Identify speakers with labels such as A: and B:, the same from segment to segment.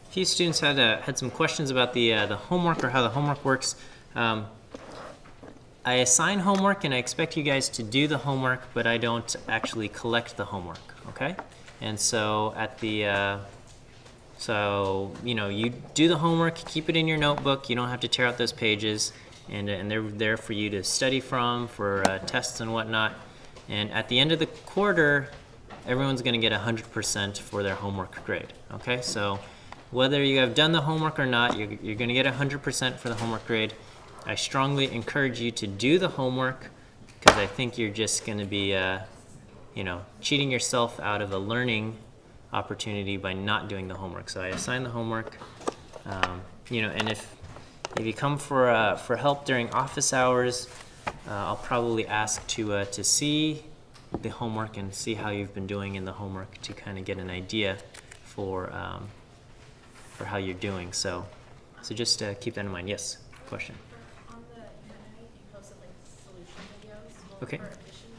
A: few students had some questions about the homework or how the homework works. I assign homework and I expect you guys to do the homework, but I don't actually collect the homework, okay? And so at the, you do the homework, keep it in your notebook, you don't have to tear out those pages, and they're there for you to study from, for tests and whatnot. And at the end of the quarter, everyone's gonna get 100% for their homework grade, okay? So whether you have done the homework or not, you're gonna get 100% for the homework grade. I strongly encourage you to do the homework because I think you're just going to be, cheating yourself out of a learning opportunity by not doing the homework. So I assign the homework, and if you come for help during office hours, I'll probably ask to see the homework and see how you've been doing in the homework to kind of get an idea for how you're doing. So just keep that in mind. Yes, question. Okay. For addition to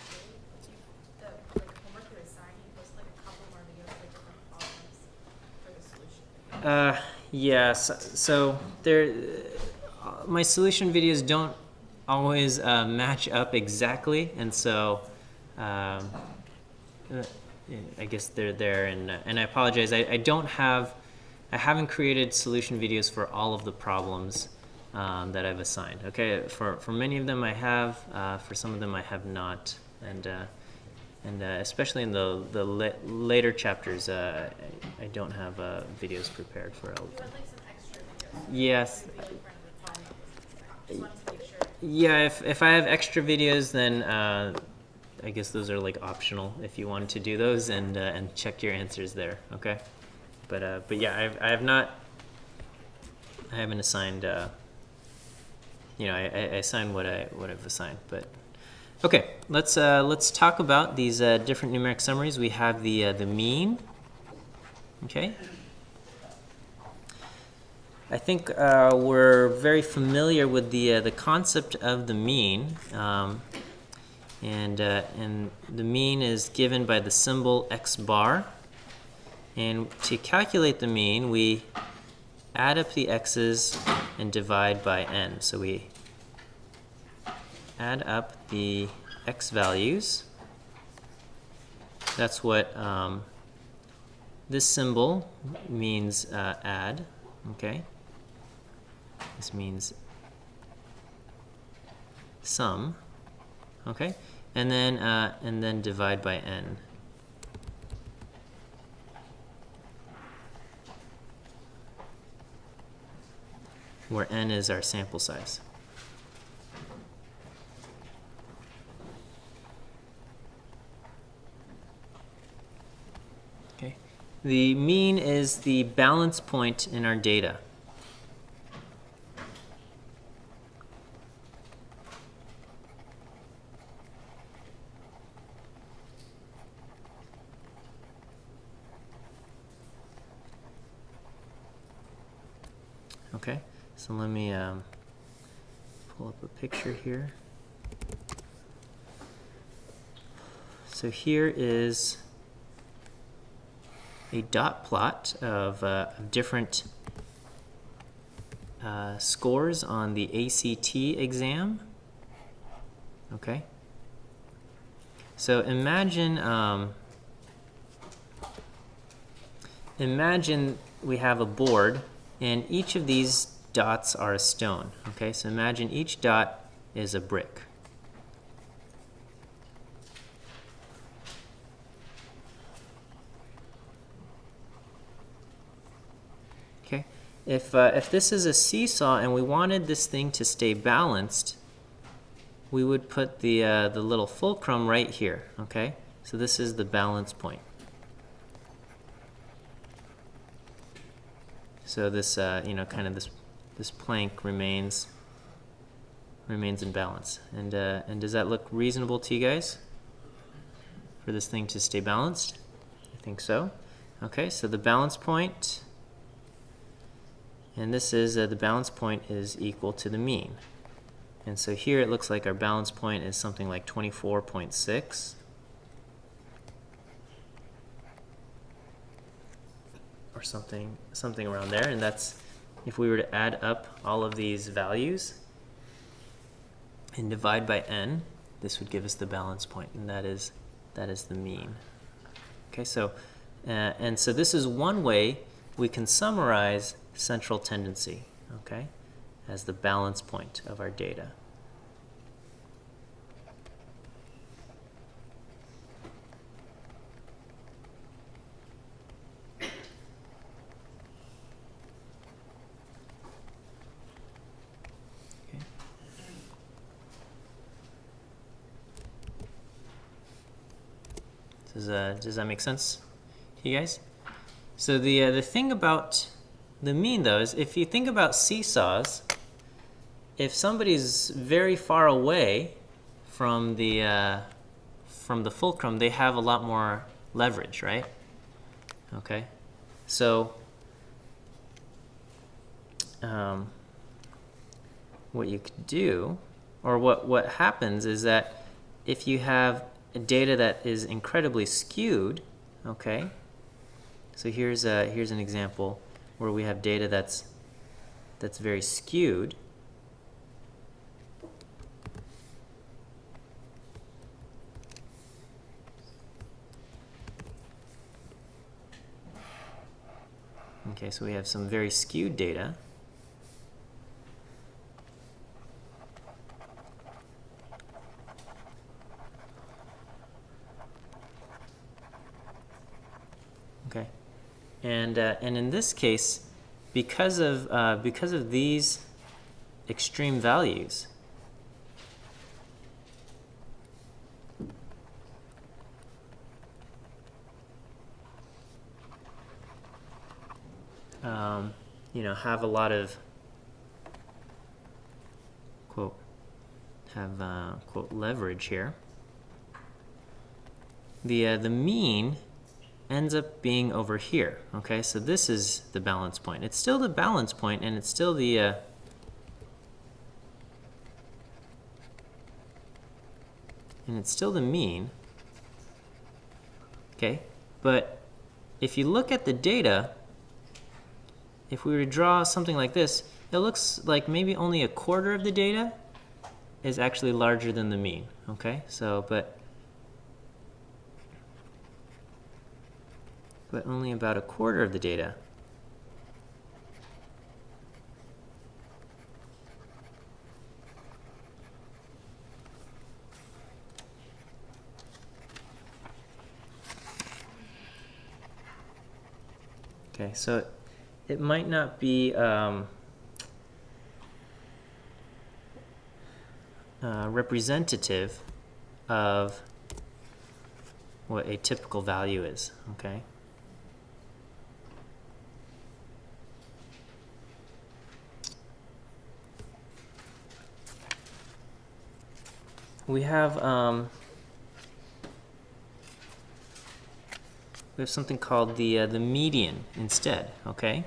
A: the homework you assign, you post like a couple more videos with different problems for the solution. Yes. So my solution videos don't always match up exactly, and so I guess they're there. And I apologize. I haven't created solution videos for all of the problems that I've assigned. Okay, for many of them I have, for some of them I have not, and especially in the later chapters, I don't have videos prepared for all of them. Like some extra videos. Yes. Yeah, if I have extra videos, then I guess those are like optional if you wanted to do those, and check your answers there. Okay, but yeah, I haven't assigned. I assign what I've assigned, but okay. Let's talk about these different numeric summaries. We have the mean. Okay. I think we're very familiar with the concept of the mean, and the mean is given by the symbol x bar. And to calculate the mean, we add up the x's and divide by n. So we add up the x values. That's what this symbol means, add. Okay. This means sum. Okay. And then divide by n. Where n is our sample size. Okay. The mean is the balance point in our data. Okay. So let me pull up a picture here. So here is a dot plot of different scores on the ACT exam. Okay. So imagine we have a board, and each of these dots are a stone. Okay, so imagine each dot is a brick. Okay, if this is a seesaw and we wanted this thing to stay balanced, we would put the little fulcrum right here. Okay, so this is the balance point. So this kind of this plank remains in balance. And does that look reasonable to you guys? For this thing to stay balanced? I think so. Okay, so the balance point, and this is the balance point is equal to the mean. And so here it looks like our balance point is something like 24.6. or something around there. And that's, if we were to add up all of these values and divide by n, this would give us the balance point, and that is the mean. Okay, so and so this is one way we can summarize central tendency, okay, as the balance point of our data. Does that make sense to you guys? So the thing about the mean, though, is if you think about seesaws, if somebody's very far away from the fulcrum, they have a lot more leverage, right? Okay, so what you could do, or what happens, is that if you have data that is incredibly skewed, okay, so here's an example where we have data that's very skewed. Okay, so we have some very skewed data. Okay, and in this case, because of these extreme values, you know, have a lot of quote leverage here. The mean ends up being over here. Okay, so this is the balance point. It's still the balance point, and it's still the mean. Okay, but if you look at the data, if we were to draw something like this, it looks like maybe only a quarter of the data is actually larger than the mean. Okay, so but only about a quarter of the data. Okay, so it might not be representative of what a typical value is, okay? We have something called the median instead, okay?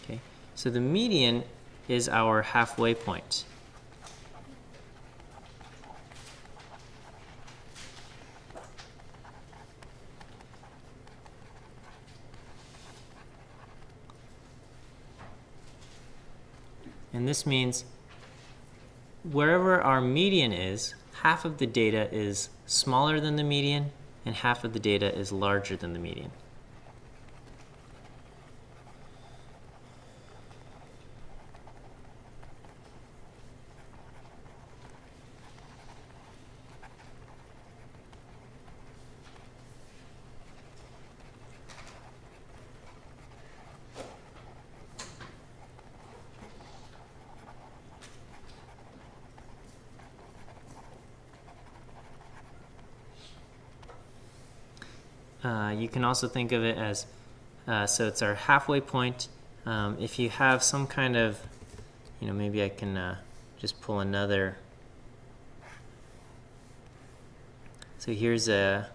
A: Okay, so the median is our halfway point. And this means wherever our median is, half of the data is smaller than the median, and half of the data is larger than the median. You can also think of it as, so it's our halfway point. If you have some kind of, you know, maybe I can just pull another. So here's another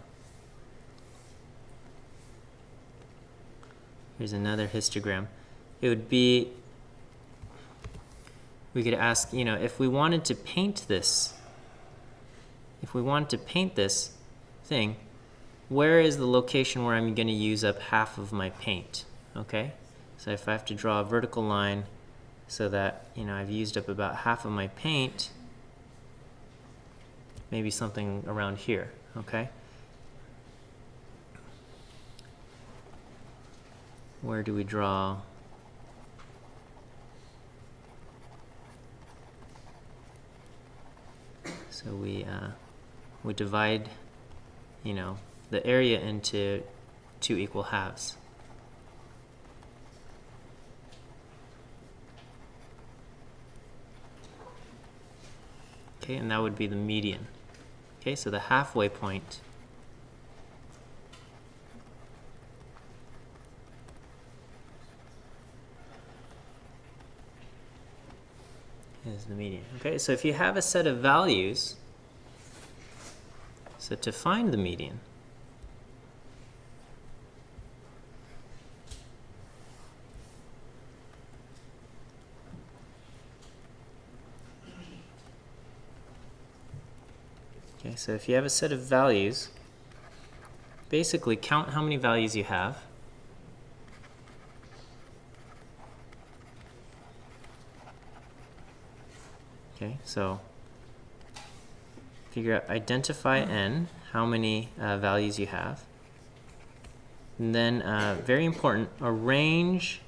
A: histogram. It would be, we could ask, you know, if we wanted to paint this if we want to paint this thing, where is the location where I'm going to use up half of my paint? Okay, so if I have to draw a vertical line so that, you know, I've used up about half of my paint, maybe something around here, okay? Where do we draw? So we divide, you know, the area into 2 equal halves. Okay, and that would be the median. Okay, so the halfway point is the median. Okay, so if you have a set of values, so to find the median, okay, so if you have a set of values, basically count how many values you have. Okay, so figure out, identify n, how many values you have. And then, very important, arrange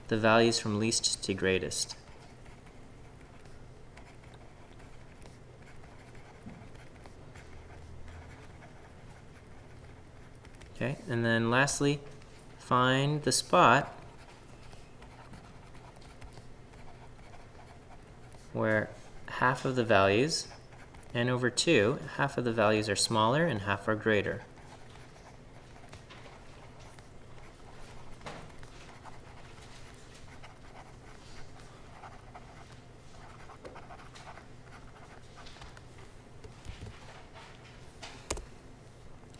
A: the values from least to greatest. Okay, and then lastly, find the spot where half of the values, n over 2, half of the values are smaller and half are greater.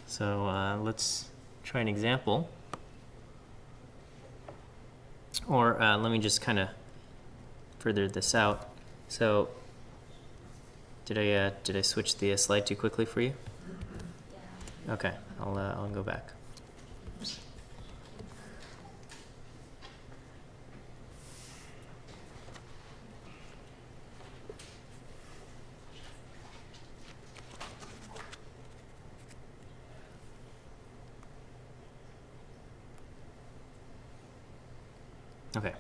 A: So let's try an example. Or let me just kind of further this out. So did I switch the slide too quickly for you? Yeah. Okay, I'll go back. Oops. Okay.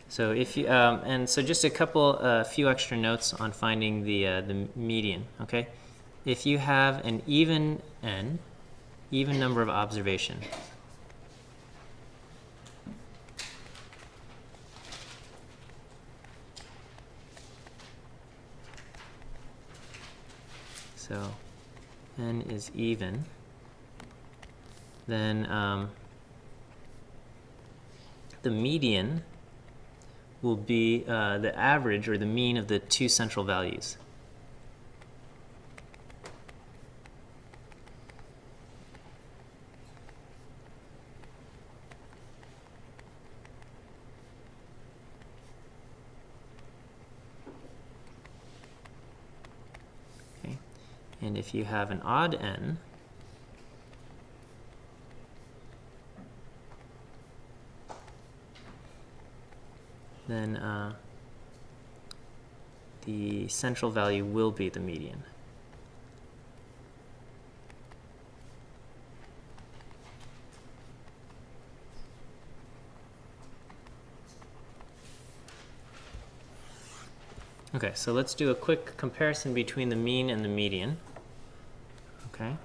A: So if you and so just a couple, few extra notes on finding the median. Okay, if you have an even n, even number of observation, so n is even, then the median will be the average or the mean of the 2 central values. Okay. And if you have an odd n, then the central value will be the median. Okay, so let's do a quick comparison between the mean and the median. Okay.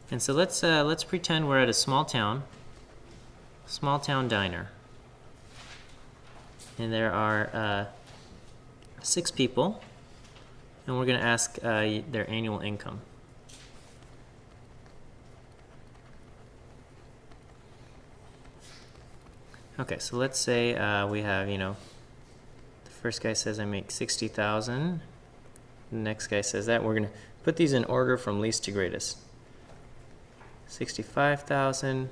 A: And so let's pretend we're at a small town diner. And there are 6 people, and we're going to ask their annual income. Okay, so let's say we have, you know, the first guy says I make 60,000. The next guy says that. We're going to put these in order from least to greatest. 65,000.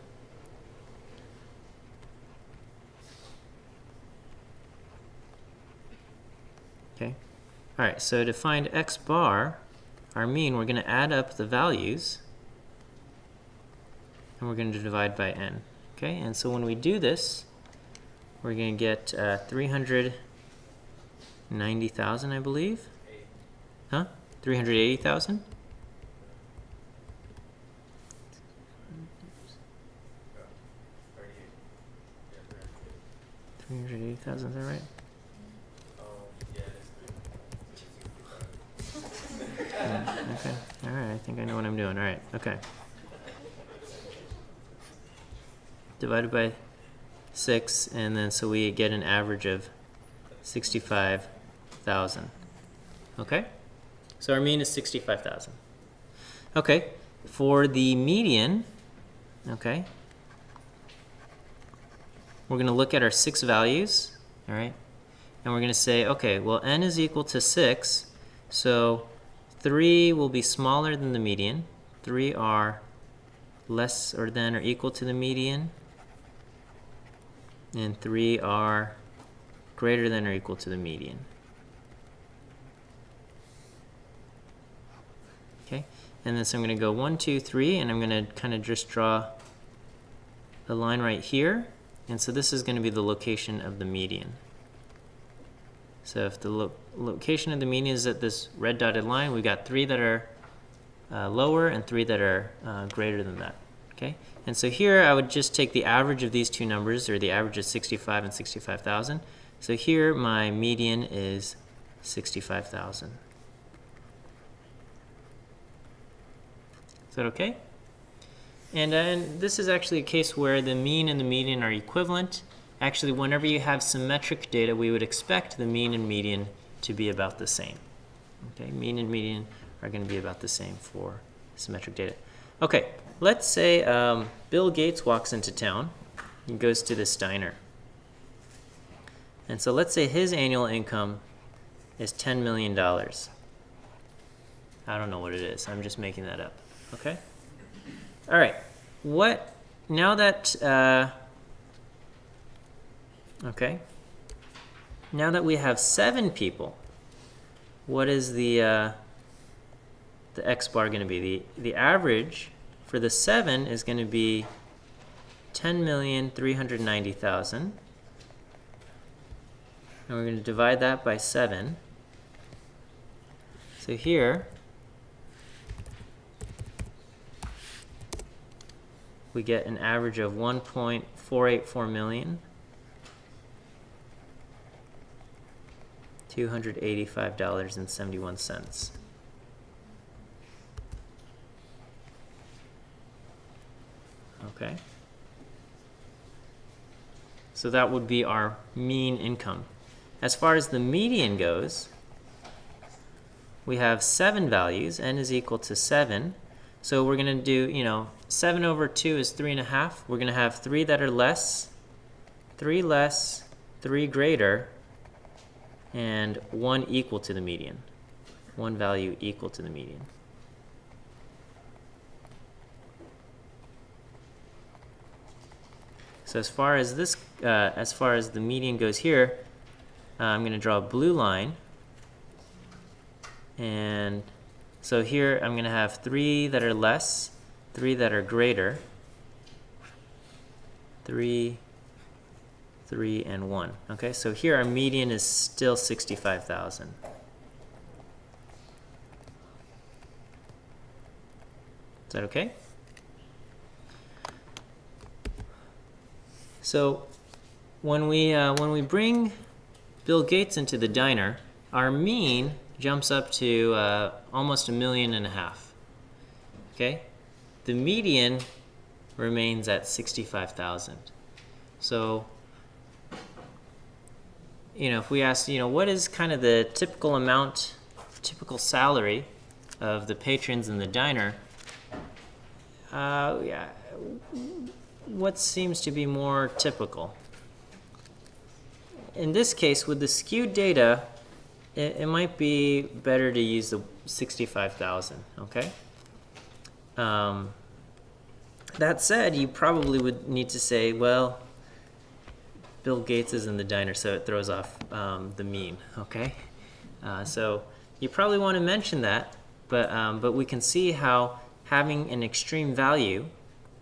A: Okay. All right, so to find x bar, our mean, we're going to add up the values, and we're going to divide by n. Okay, and so when we do this, we're going to get 390,000, I believe. Huh? 380,000? 380,000, is that right? Okay, all right, I think I know what I'm doing. All right, okay. Divided by 6, and then so we get an average of 65,000. Okay? So our mean is 65,000. Okay, for the median, okay, we're going to look at our 6 values, all right? And we're going to say, okay, well, n is equal to 6, so 3 will be smaller than the median. 3 are less or than or equal to the median. And 3 are greater than or equal to the median. Okay, and then so I'm going to go 1, 2, 3, and I'm going to kind of just draw a line right here. And so this is going to be the location of the median. So if the location of the median is at this red dotted line, we've got 3 that are lower and 3 that are greater than that. Okay, and so here I would just take the average of these two numbers, or the average of 65 and 65,000. So here my median is 65,000. Is that okay? And this is actually a case where the mean and the median are equivalent. Actually, whenever you have symmetric data, we would expect the mean and median to be about the same. Okay, mean and median are going to be about the same for symmetric data. Okay, let's say Bill Gates walks into town and goes to this diner. And so let's say his annual income is $10 million. I don't know what it is. I'm just making that up. Okay? All right. Now that we have 7 people, what is the x bar going to be? The average for the 7 is going to be 10,390,000. And we're going to divide that by 7. So here we get an average of 1.484 million. $285.71. Okay. So that would be our mean income. As far as the median goes, we have 7 values. N is equal to 7. So we're going to do, 7 over 2 is 3.5. We're going to have 3 that are less, 3 less, 3 greater, and 1 equal to the median. 1 value equal to the median. So as far as the median goes here, I'm going to draw a blue line. And so here I'm going to have 3 that are less, 3 that are greater, 3, 3, and 1. Okay, so here our median is still 65,000. Is that okay? So when we bring Bill Gates into the diner, our mean jumps up to almost 1.5 million. Okay, the median remains at 65,000. So if we ask, what is kind of the typical amount, typical salary of the patrons in the diner, what seems to be more typical? In this case, with the skewed data, it might be better to use the 65,000, okay? That said, you probably would need to say, well, Bill Gates is in the diner, so it throws off the mean, okay? So you probably want to mention that, but we can see how having an extreme value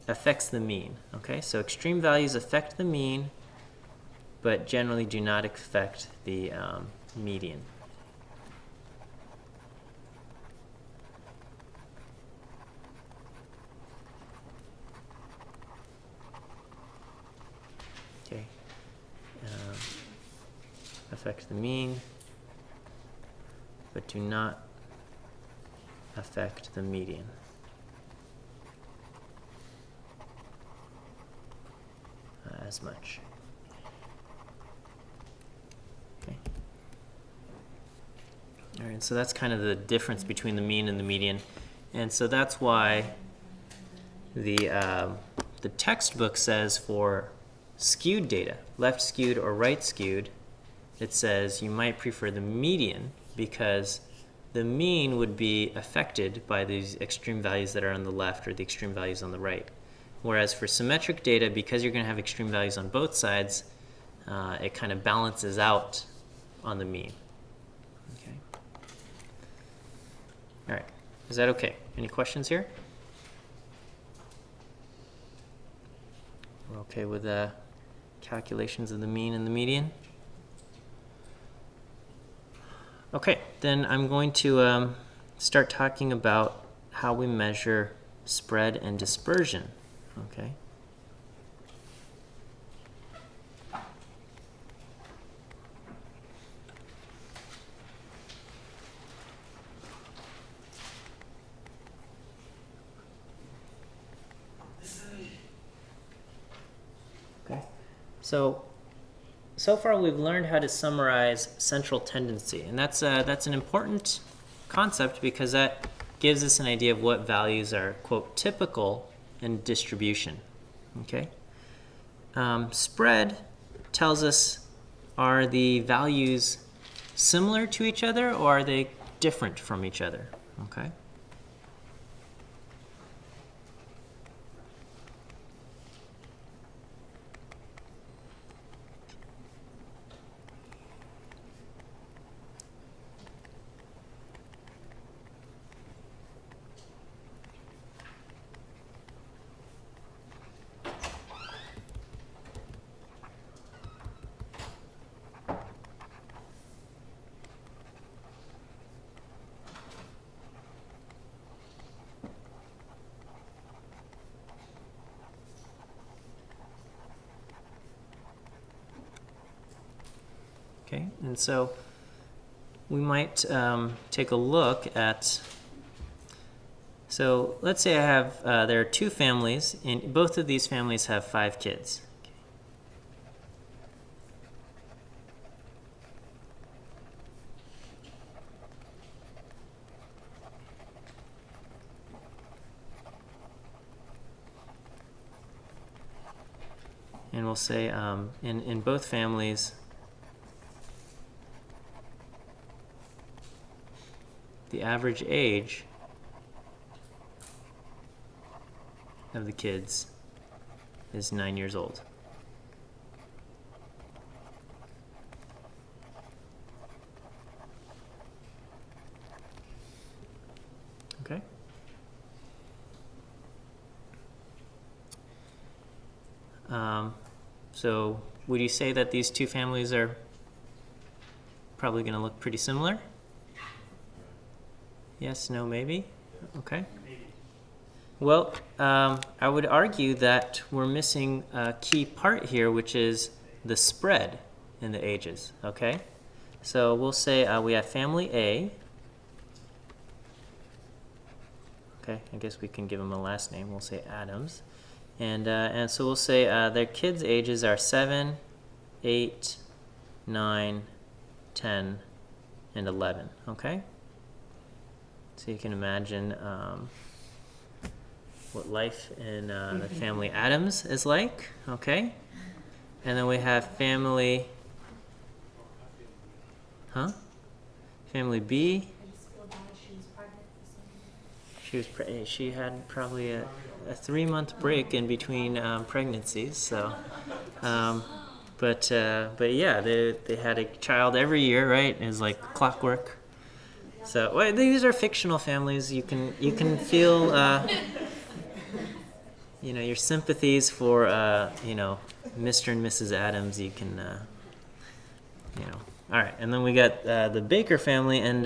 A: affects the mean. Okay, so extreme values affect the mean, but generally do not affect the median. Okay, affect the mean, but do not affect the median. As much. Okay. All right, so that's kind of the difference between the mean and the median, and so that's why the textbook says for skewed data, left skewed or right skewed, it says you might prefer the median because the mean would be affected by these extreme values that are on the left or the extreme values on the right. Whereas for symmetric data, because you're going to have extreme values on both sides, it kind of balances out on the mean. Okay. All right. Is that okay? Any questions here? We're okay with the calculations of the mean and the median? Okay, then I'm going to start talking about how we measure spread and dispersion. Okay. Okay. So far we've learned how to summarize central tendency, and that's an important concept because that gives us an idea of what values are, quote, typical in distribution. Okay. Spread tells us, are the values similar to each other or are they different from each other? Okay. Okay, and so we might take a look at, so let's say I have, there are two families, and both of these families have 5 kids. Okay. And we'll say in both families, the average age of the kids is 9 years old. Okay. So would you say that these two families are probably going to look pretty similar? Yes, no, maybe? Okay. Well, I would argue that we're missing a key part here, which is the spread in the ages, okay? So we'll say we have family A. Okay, I guess we can give them a last name. We'll say Adams. And so we'll say their kids' ages are 7, 8, 9, 10, and 11, okay? So you can imagine what life in the family Adams is like, okay? And then we have family, family B. She had probably a 3-month break in between pregnancies, so But yeah, they had a child every year, right? It was like clockwork. So well, these are fictional families. You can feel your sympathies for Mr. and Mrs. Adams. You can All right, and then we got the Baker family, and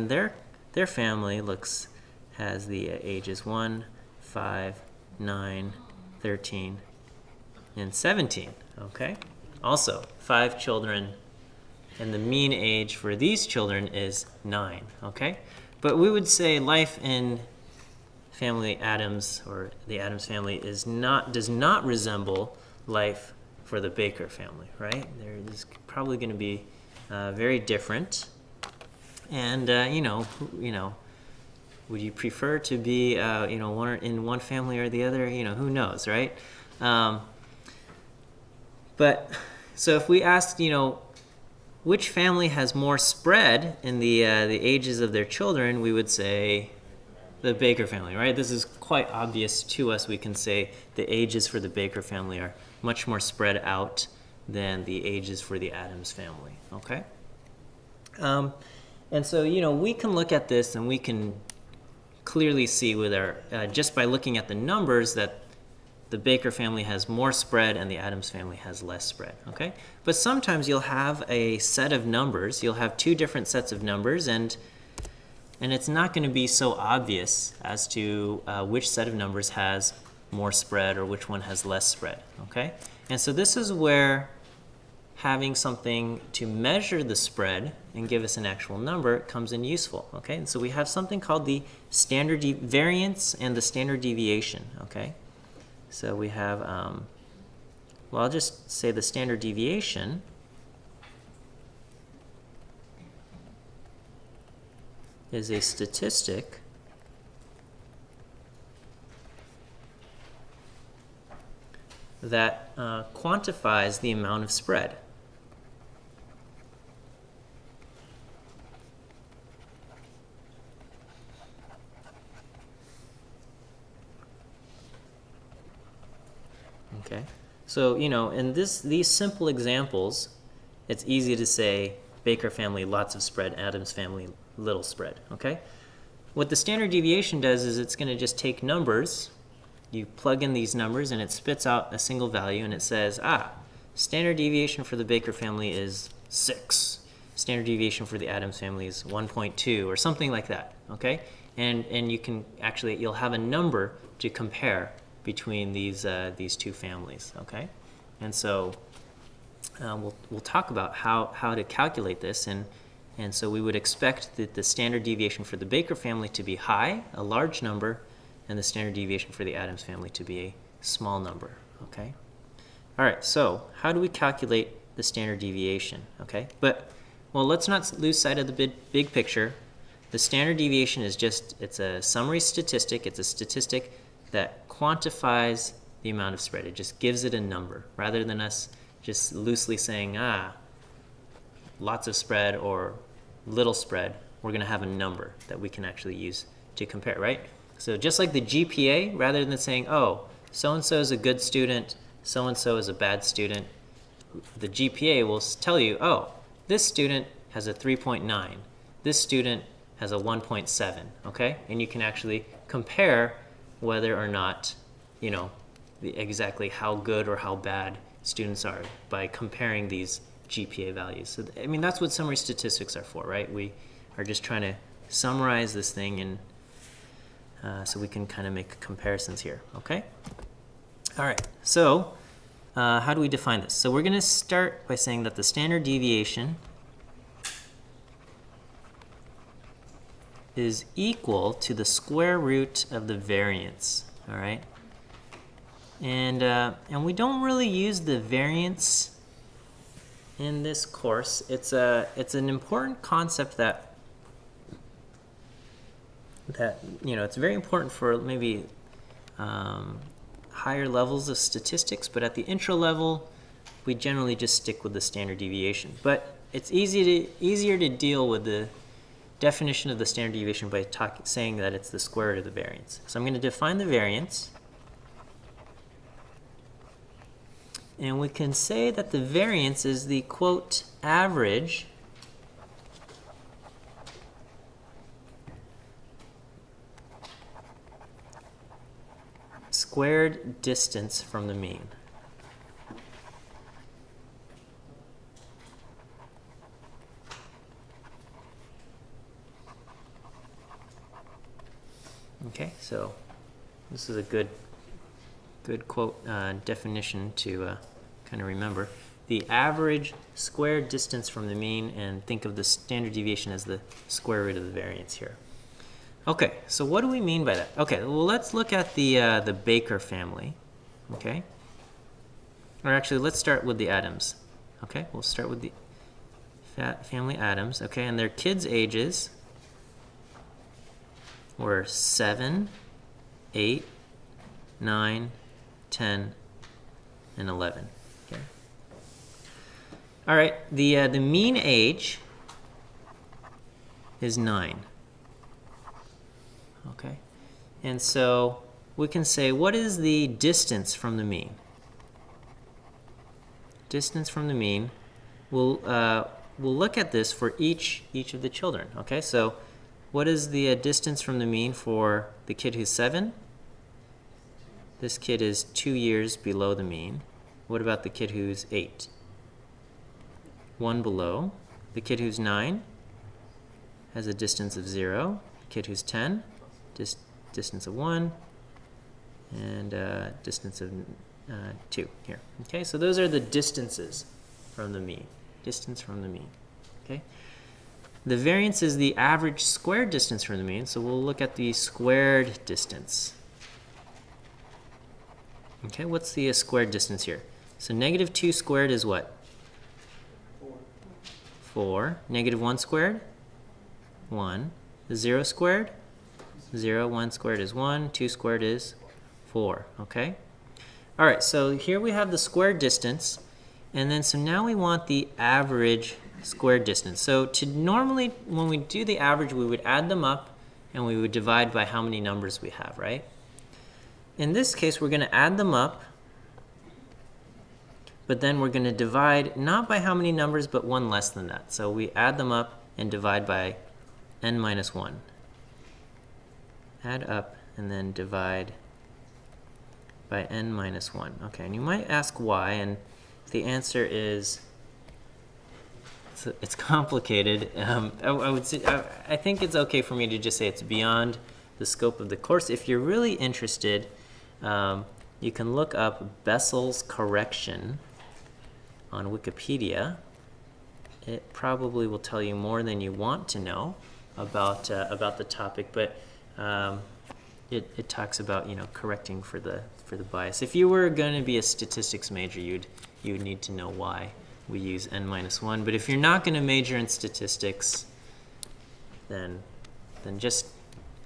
A: their family has the ages 1, 5, 9, 13, and 17. Okay. Also, 5 children, and the mean age for these children is 9. Okay, but we would say life in family Adams, or the Adams family, does not resemble life for the Baker family, right? There's probably going to be very different, and would you prefer to be in one family or the other? Who knows, right? But so if we asked, which family has more spread in the ages of their children, we would say the Baker family, right? This is quite obvious to us. We can say the ages for the Baker family are much more spread out than the ages for the Adams family, okay? And so, we can look at this and we can clearly see with our, just by looking at the numbers, that the Baker family has more spread and the Adams family has less spread, okay? But sometimes you'll have a set of numbers, you'll have 2 different sets of numbers, and it's not going to be so obvious as to which set of numbers has more spread or which one has less spread, okay? And so this is where having something to measure the spread and give us an actual number comes in useful, okay? And so we have something called the standard variance and the standard deviation, okay? So we have, well, I'll just say the standard deviation is a statistic that quantifies the amount of spread. Okay, so in these simple examples, it's easy to say Baker family lots of spread, Adams family little spread. Okay, what the standard deviation does is it's going to just take numbers. You plug in these numbers and it spits out a single value, and it says, standard deviation for the Baker family is 6. Standard deviation for the Adams family is 1.2 or something like that. Okay, and you can actually, you'll have a number to compare between these 2 families, okay? And so we'll talk about how to calculate this, and so we would expect that the standard deviation for the Baker family to be high, a large number, and the standard deviation for the Adams family to be a small number, okay? All right, so how do we calculate the standard deviation, okay? But, well, let's not lose sight of the big picture. The standard deviation is it's a summary statistic. It's a statistic that quantifies the amount of spread. It just gives it a number, rather than us just loosely saying, lots of spread or little spread. We're going to have a number that we can actually use to compare, right? So just like the GPA, rather than saying, so-and-so is a good student, so-and-so is a bad student, the GPA will tell you, this student has a 3.9, this student has a 1.7, okay? And you can actually compare whether or not, exactly how good or how bad students are by comparing these GPA values. So, I mean, that's what summary statistics are for, right? We are just trying to summarize this thing, and so we can kind of make comparisons here, okay? All right, so how do we define this? So we're going to start by saying that the standard deviation is equal to the square root of the variance, all right? And we don't really use the variance in this course. It's an important concept that it's very important for maybe higher levels of statistics, but at the intro level, we generally just stick with the standard deviation. But it's easier to deal with the definition of the standard deviation by saying that it's the square root of the variance. So I'm going to define the variance And we can say that the variance is the, quote, average squared distance from the mean. Okay, so this is a good quote definition to kind of remember. The average squared distance from the mean, and think of the standard deviation as the square root of the variance here. Okay, so what do we mean by that? Okay, well, let's look at the Baker family. Okay, or actually, let's start with the Adams. Okay, we'll start with the family Adams. Okay, and their kids' ages were 7, 8, 9, 10, and 11. Okay. All right, the mean age is 9. Okay, and so we can say, what is the distance from the mean? Distance from the mean. We'll look at this for each of the children. Okay, so what is the distance from the mean for the kid who's 7? This kid is 2 years below the mean. What about the kid who's 8? 1 below. The kid who's 9 has a distance of 0. The kid who's 10, distance of 1, and distance of 2 here. Okay, so those are the distances from the mean. Distance from the mean. Okay. The variance is the average squared distance from the mean, so we'll look at the squared distance. Okay, what's the squared distance here? So negative 2 squared is what? 4. Negative 1 squared? 1. 0 squared? 0. 1 squared is 1. 2 squared is 4. Okay? All right, so here we have the squared distance, and then so now we want the average squared distance. So to normally, when we do the average, we would add them up, and we would divide by how many numbers we have, right? In this case, we're going to add them up, but then we're going to divide not by how many numbers, but one less than that. So we add them up and divide by n minus 1. Add up and then divide by n minus 1. Okay, and you might ask why, and the answer is it's complicated. I would say I think it's okay for me to just say it's beyond the scope of the course. If you're really interested, you can look up Bessel's correction on Wikipedia. It probably will tell you more than you want to know about the topic, but it talks about, you know, correcting for the bias. If you were going to be a statistics major, you would need to know why we use n minus 1. But if you're not going to major in statistics, then just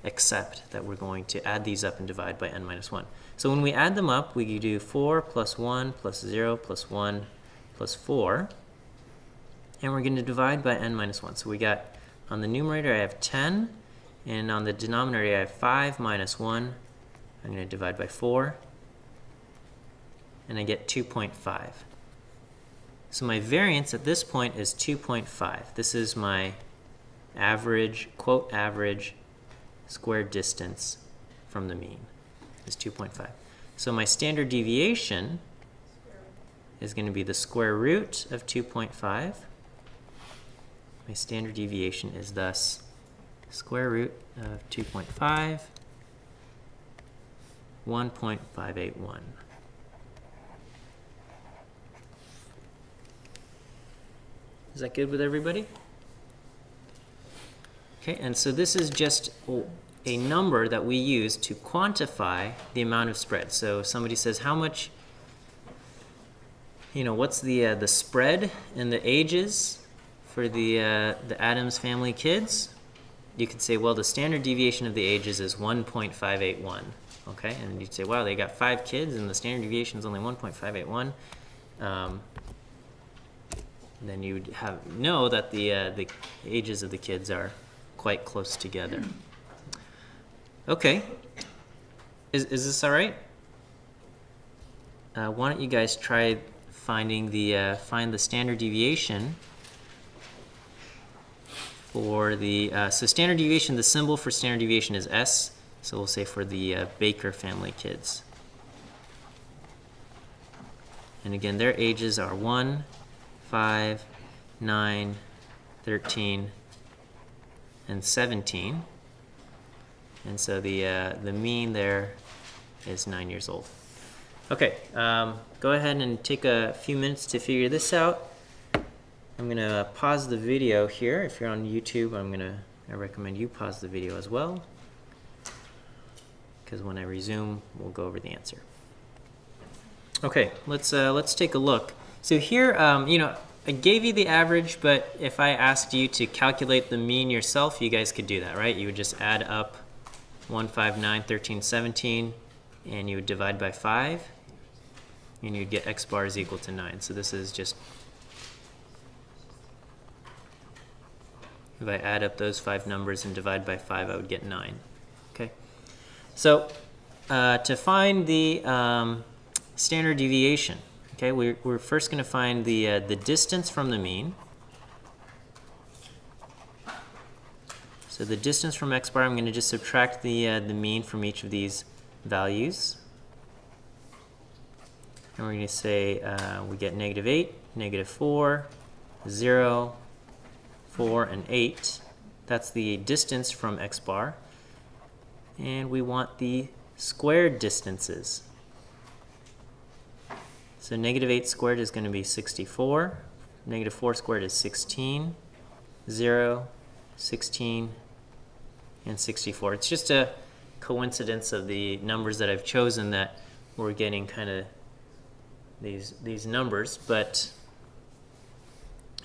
A: accept that we're going to add these up and divide by n minus 1. So when we add them up, we do 4 plus 1 plus 0 plus 1 plus 4. And we're going to divide by n minus 1. So we got, on the numerator I have 10, and on the denominator I have 5 minus 1. I'm going to divide by 4, and I get 2.5. So my variance at this point is 2.5. This is my average, quote, average squared distance from the mean is 2.5. So my standard deviation is going to be the square root of 2.5. My standard deviation is thus square root of 2.5, 1.581. Is that good with everybody? Okay, and so this is just a number that we use to quantify the amount of spread. So if somebody says, how much, you know, what's the spread in the ages for the Adams family kids? You could say, well, the standard deviation of the ages is 1.581. Okay, and you'd say, wow, they got 5 kids and the standard deviation is only 1.581. Then you would know that the ages of the kids are quite close together. Okay, is this all right? Why don't you guys try find the standard deviation for the, so standard deviation, the symbol for standard deviation is S, so we'll say for the Baker family kids. And again, their ages are 1, 5, 9, 13, and 17. And so the mean there is 9 years old. Okay, go ahead and take a few minutes to figure this out. I'm going to pause the video here. If you're on YouTube, I recommend you pause the video as well, because when I resume, we'll go over the answer. Okay, let's take a look. So here, you know, I gave you the average, but if I asked you to calculate the mean yourself, you guys could do that, right? You would just add up 1, 5, 9, 13, 17, and you would divide by 5, and you'd get x bar is equal to 9. So this is just, if I add up those 5 numbers and divide by 5, I would get 9. Okay. So to find the standard deviation, okay, we're first going to find the distance from the mean. So the distance from x bar, I'm going to just subtract the mean from each of these values. And we're going to say we get -8, -4, 0, 4, and 8. That's the distance from x bar. And we want the squared distances. So -8 squared is going to be 64. -4 squared is 16. 0, 16, and 64. It's just a coincidence of the numbers that I've chosen that we're getting kind of these numbers, but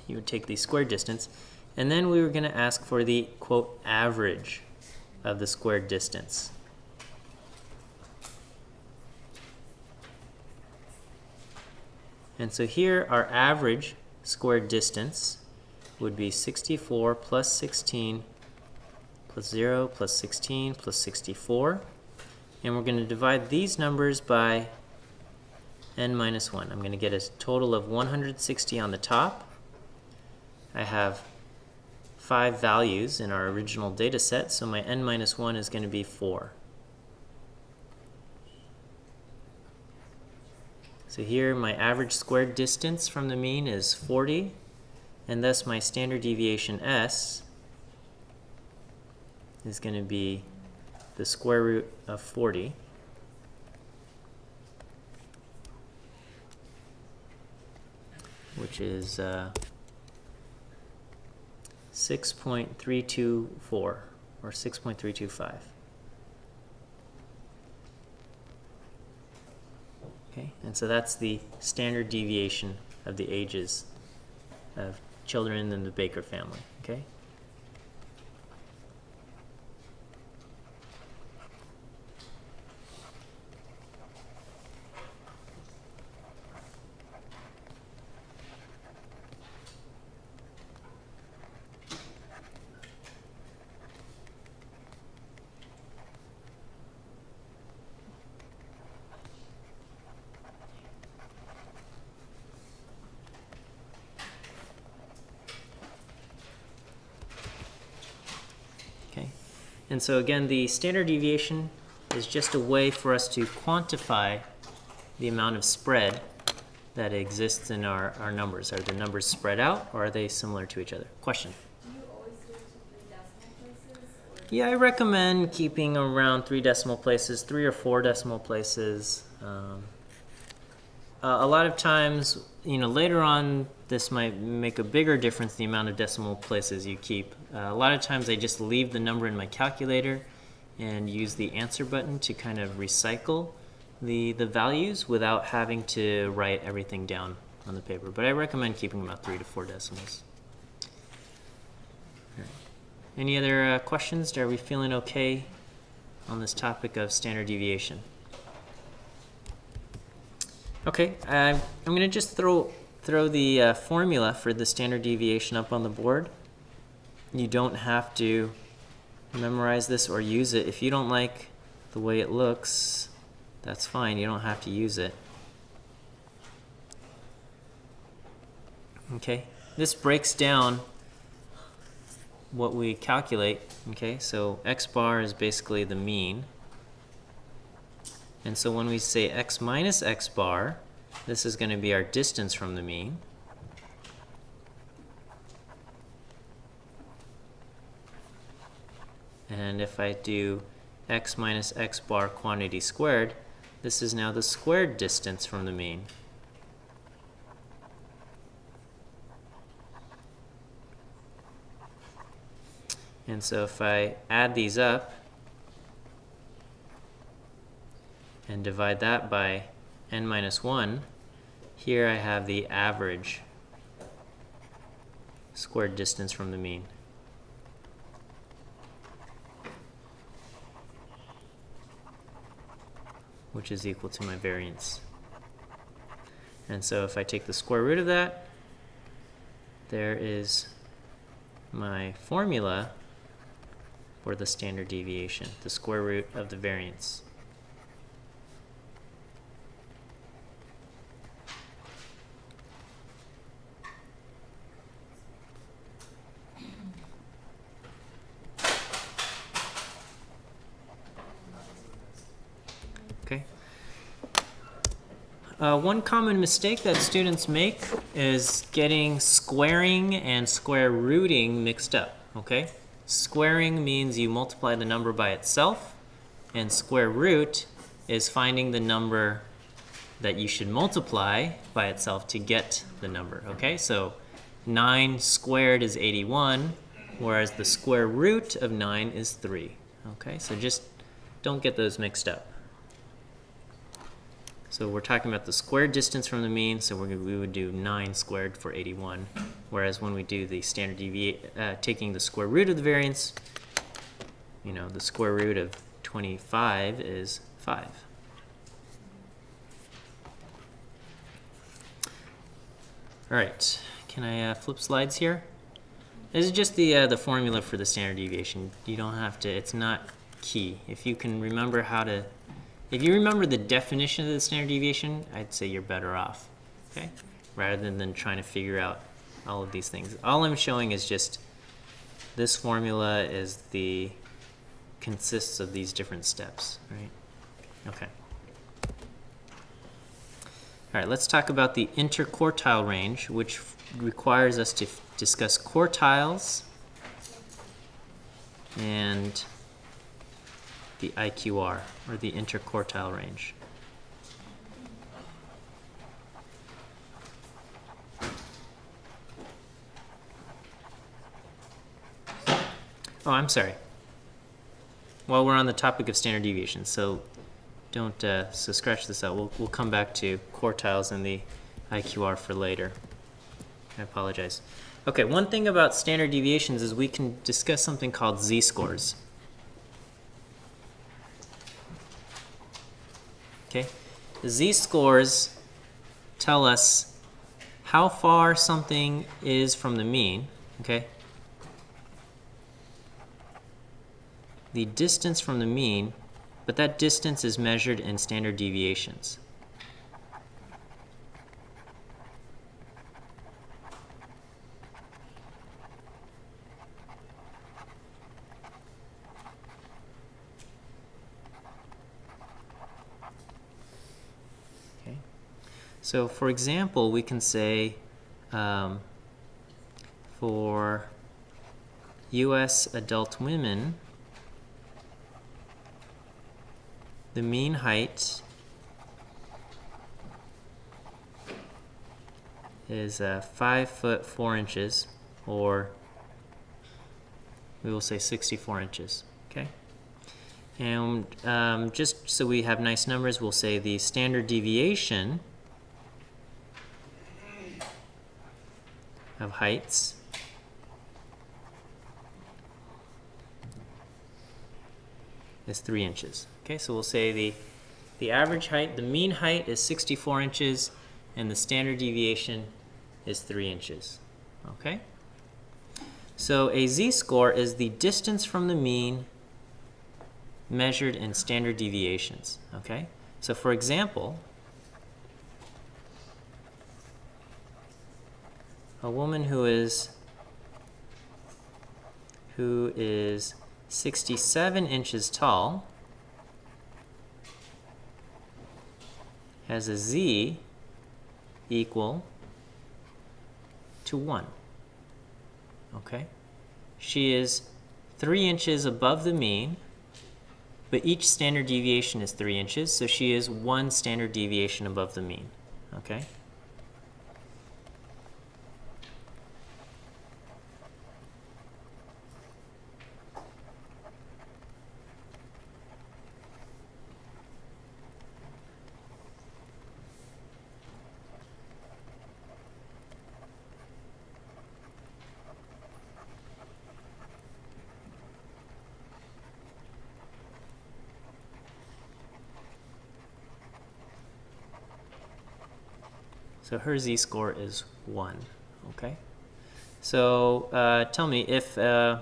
A: you would take the squared distance, and then we were going to ask for the, quote, average of the squared distance. And so here our average squared distance would be 64 plus 16 plus 0 plus 16 plus 64. And we're going to divide these numbers by n minus 1. I'm going to get a total of 160 on the top. I have 5 values in our original data set, so my n minus 1 is going to be 4. So here my average squared distance from the mean is 40, and thus my standard deviation S is going to be the square root of 40. Which is 6.324 or 6.325. Okay, and so that's the standard deviation of the ages of children in the Baker family. Okay. And so again, the standard deviation is just a way for us to quantify the amount of spread that exists in our numbers. Are the numbers spread out, or are they similar to each other? Question?
B: Do you always do it to 3 decimal places?
A: Yeah, I recommend keeping around 3 decimal places, 3 or 4 decimal places. A lot of times, you know, later on, this might make a bigger difference, the amount of decimal places you keep. A lot of times I just leave the number in my calculator and use the answer button to kind of recycle the values without having to write everything down on the paper. But I recommend keeping about 3 to 4 decimals. All right. Any other questions? Are we feeling okay on this topic of standard deviation? Okay, I'm going to just throw the formula for the standard deviation up on the board. You don't have to memorize this or use it. If you don't like the way it looks, that's fine. You don't have to use it. Okay, this breaks down what we calculate. Okay, so x bar is basically the mean. And so when we say x minus x bar, this is going to be our distance from the mean. And if I do x minus x bar quantity squared, this is now the squared distance from the mean. And so if I add these up and divide that by n minus 1, here I have the average squared distance from the mean. Which is equal to my variance. And so if I take the square root of that, there is my formula for the standard deviation, the square root of the variance. Okay. One common mistake that students make is getting squaring and square rooting mixed up. Okay? Squaring means you multiply the number by itself, and square root is finding the number that you should multiply by itself to get the number. Okay? So 9 squared is 81, whereas the square root of 9 is 3. Okay? So just don't get those mixed up. So we're talking about the squared distance from the mean, so we would do 9 squared for 81. Whereas when we do the standard deviation, taking the square root of the variance, you know, the square root of 25 is 5. All right, can I flip slides here? This is just the formula for the standard deviation. You don't have to, it's not key. If you can remember how to, if you remember the definition of the standard deviation, I'd say you're better off, okay? Rather than trying to figure out all of these things. All I'm showing is just this formula is consists of these different steps, right? Okay. All right, let's talk about the interquartile range, which requires us to discuss quartiles and the IQR, or the interquartile range. Oh, I'm sorry. Well, we're on the topic of standard deviation, so don't so scratch this out. We'll come back to quartiles and the IQR for later. I apologize. Okay, one thing about standard deviations is we can discuss something called Z-scores. Okay, the Z-scores tell us how far something is from the mean, okay? The distance from the mean, but that distance is measured in standard deviations. Okay. So for example, we can say for US adult women, the mean height is 5 foot 4 inches, or we will say 64 inches. Okay, and just so we have nice numbers, we'll say the standard deviation of heights is 3 inches. Okay, so we'll say the average height, the mean height is 64 inches, and the standard deviation is 3 inches. Okay? So a Z-score is the distance from the mean measured in standard deviations. Okay? So for example, a woman who is 67 inches tall has a Z equal to 1. Okay? She is 3 inches above the mean, but each standard deviation is 3 inches, so she is 1 standard deviation above the mean. Okay? So her Z-score is 1, okay? So tell me, if a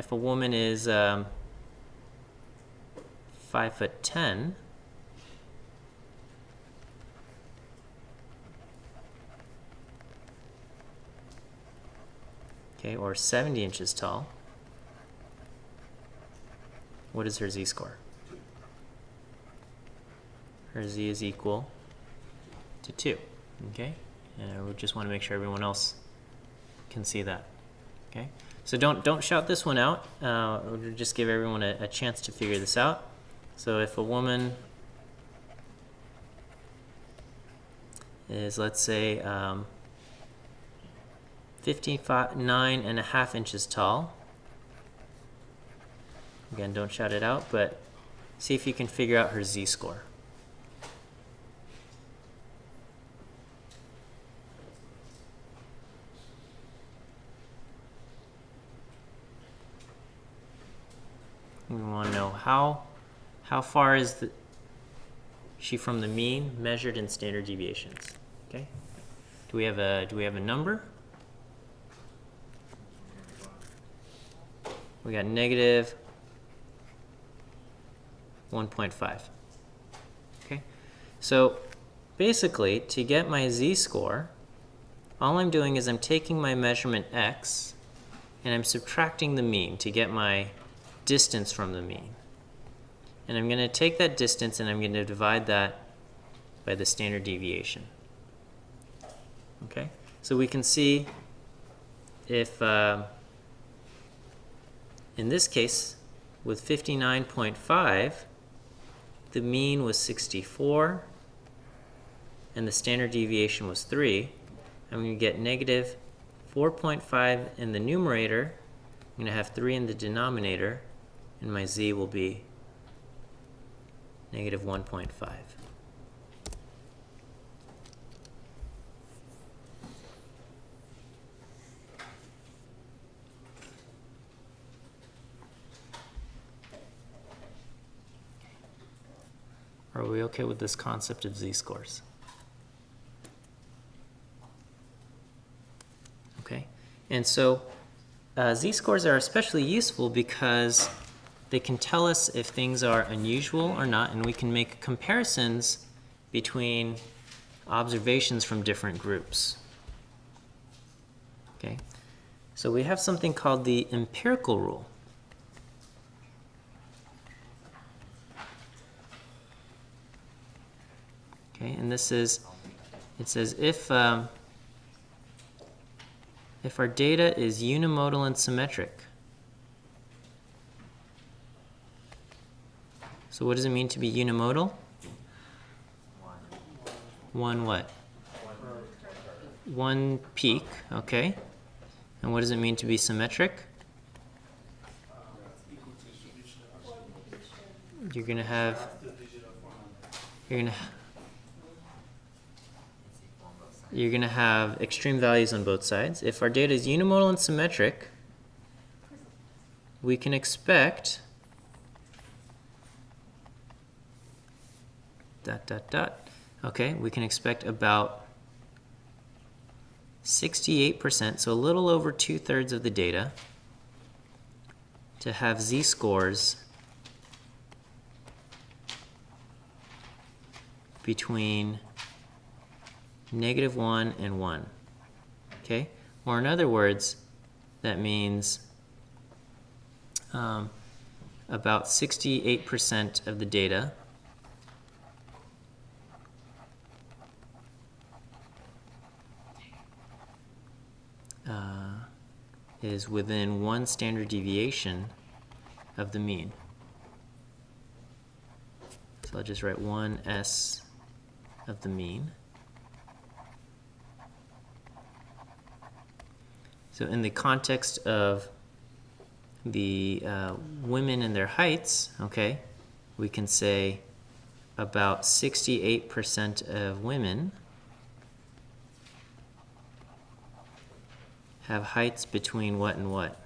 A: woman is 5'10", okay, or 70 inches tall, what is her Z-score? Her Z is equal to 2. Okay, and we just want to make sure everyone else can see that. Okay, so don't shout this one out. We'll just give everyone a chance to figure this out. So if a woman is, let's say, 59.5 inches tall, again, don't shout it out, but see if you can figure out her Z-score. We want to know how far is she from the mean measured in standard deviations. Okay. Do we have a number? We got negative 1.5. Okay. So basically, to get my Z-score, all I'm doing is I'm taking my measurement x and I'm subtracting the mean to get my distance from the mean. And I'm going to take that distance and I'm going to divide that by the standard deviation. Okay? So we can see if, in this case, with 59.5, the mean was 64 and the standard deviation was 3. I'm going to get negative 4.5 in the numerator. I'm going to have 3 in the denominator, and my Z will be negative 1.5. Are we okay with this concept of Z-scores? Okay, and so Z-scores are especially useful because they can tell us if things are unusual or not, and we can make comparisons between observations from different groups. Okay, so we have something called the empirical rule. Okay, and this is, it says if our data is unimodal and symmetric. So what does it mean to be unimodal? One what? One peak, okay. And what does it mean to be symmetric? You're gonna have extreme values on both sides. If our data is unimodal and symmetric, we can expect okay, we can expect about 68%, so a little over 2/3 of the data, to have Z-scores between -1 and 1. Okay? Or in other words, that means about 68% of the data is within one standard deviation of the mean. So I'll just write 1s of the mean. So in the context of the women and their heights, okay, we can say about 68% of women have heights between what and what?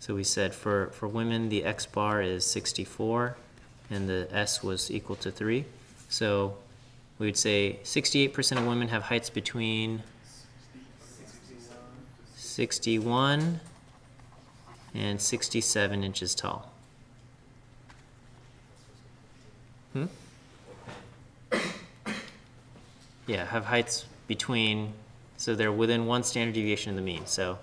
A: So we said for women the x bar is 64 and the s was equal to 3. So we would say 68% of women have heights between 61 and 67 inches tall. Yeah, have heights between, so they're within one standard deviation of the mean. So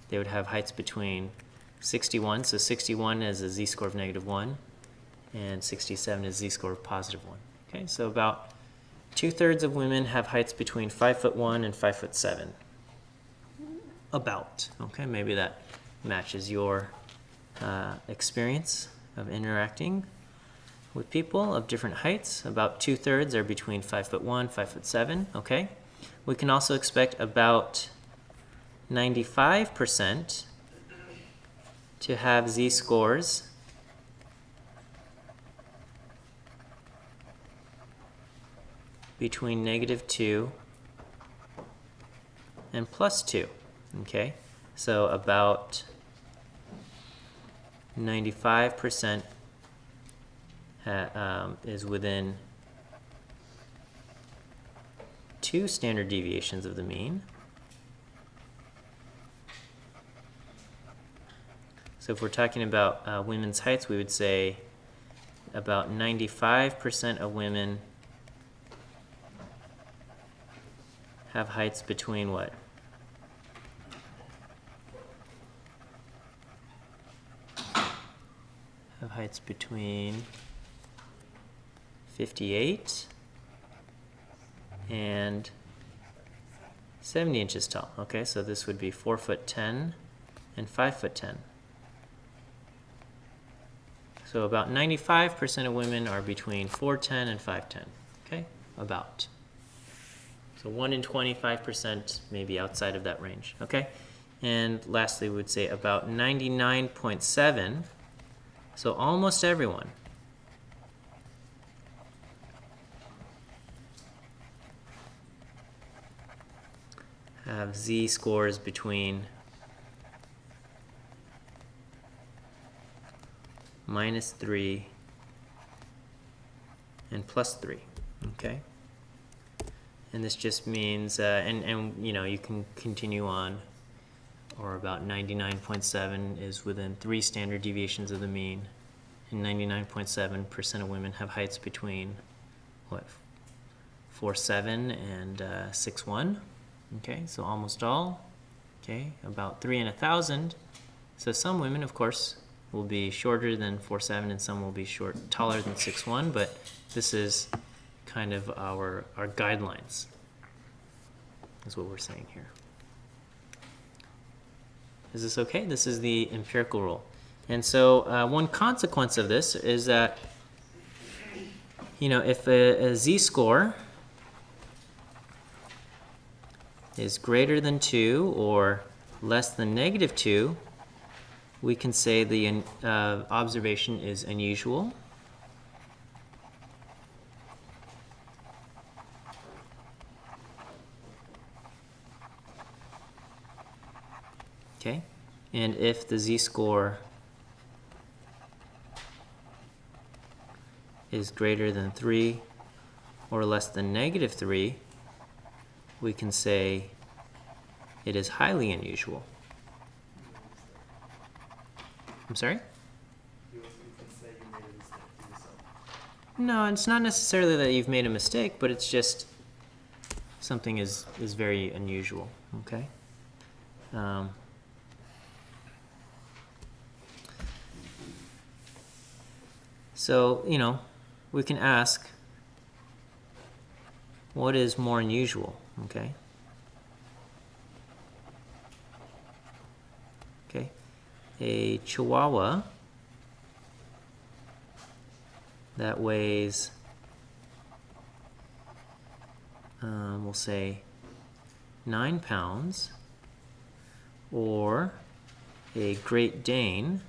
A: they would have heights between 61, so 61 is a z-score of -1, and 67 is z-score of +1. Okay, so about 2/3 of women have heights between 5'1" and 5'7". About, okay, maybe that matches your experience of interacting with people of different heights. About 2/3 are between 5'1", 5'7", okay? We can also expect about 95% to have z-scores between -2 and +2, okay? So about 95% is within 2 standard deviations of the mean. So if we're talking about women's heights, we would say about 95% of women have heights between what? Have heights between 58 and 70 inches tall. Okay, so this would be 4'10" and 5'10". So about 95% of women are between 4'10" and 5'10". Okay, about. So 1 in 25% maybe outside of that range. Okay, and lastly, we would say about 99.7%. So almost everyone have z-scores between -3 and +3, okay? And this just means, and you know, you can continue on, or about 99.7 is within 3 standard deviations of the mean, and 99.7% of women have heights between, what, 4'7" and 6'1", okay, so almost all, okay, about 3 in 1,000. So some women, of course, will be shorter than 4'7", and some will be taller than 6'1", but this is kind of our guidelines, is what we're saying here. Is this okay? This is the empirical rule. And so one consequence of this is that, you know, if a z-score is greater than 2 or less than -2, we can say the observation is unusual. Okay, and if the z-score is greater than 3 or less than -3, we can say it is highly unusual. I'm sorry?
C: You can say you made a mistake to yourself.
A: No, it's not necessarily that you've made a mistake, but it's just something is very unusual, okay? So, you know, we can ask, what is more unusual, okay? Okay, a Chihuahua that weighs, we'll say 9 pounds, or a Great Dane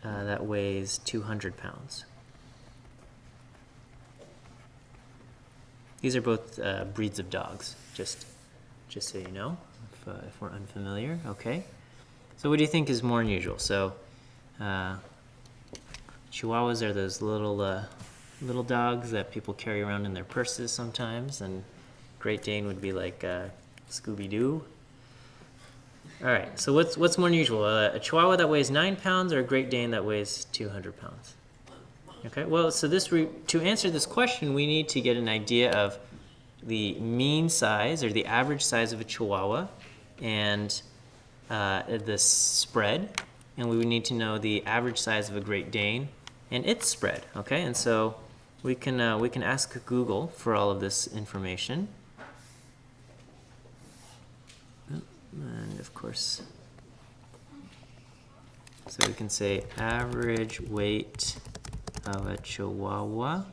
A: that weighs 200 pounds. These are both breeds of dogs, just so you know, if we're unfamiliar, okay? So what do you think is more unusual? So Chihuahuas are those little dogs that people carry around in their purses sometimes, and Great Dane would be like Scooby-Doo. All right, so what's more unusual? A Chihuahua that weighs 9 pounds or a Great Dane that weighs 200 pounds? Okay, well, so to answer this question, we need to get an idea of the mean size or the average size of a Chihuahua and the spread, and we would need to know the average size of a Great Dane and its spread. Okay, and so we can ask Google for all of this information, and of course, so we can say average weight of a Chihuahua.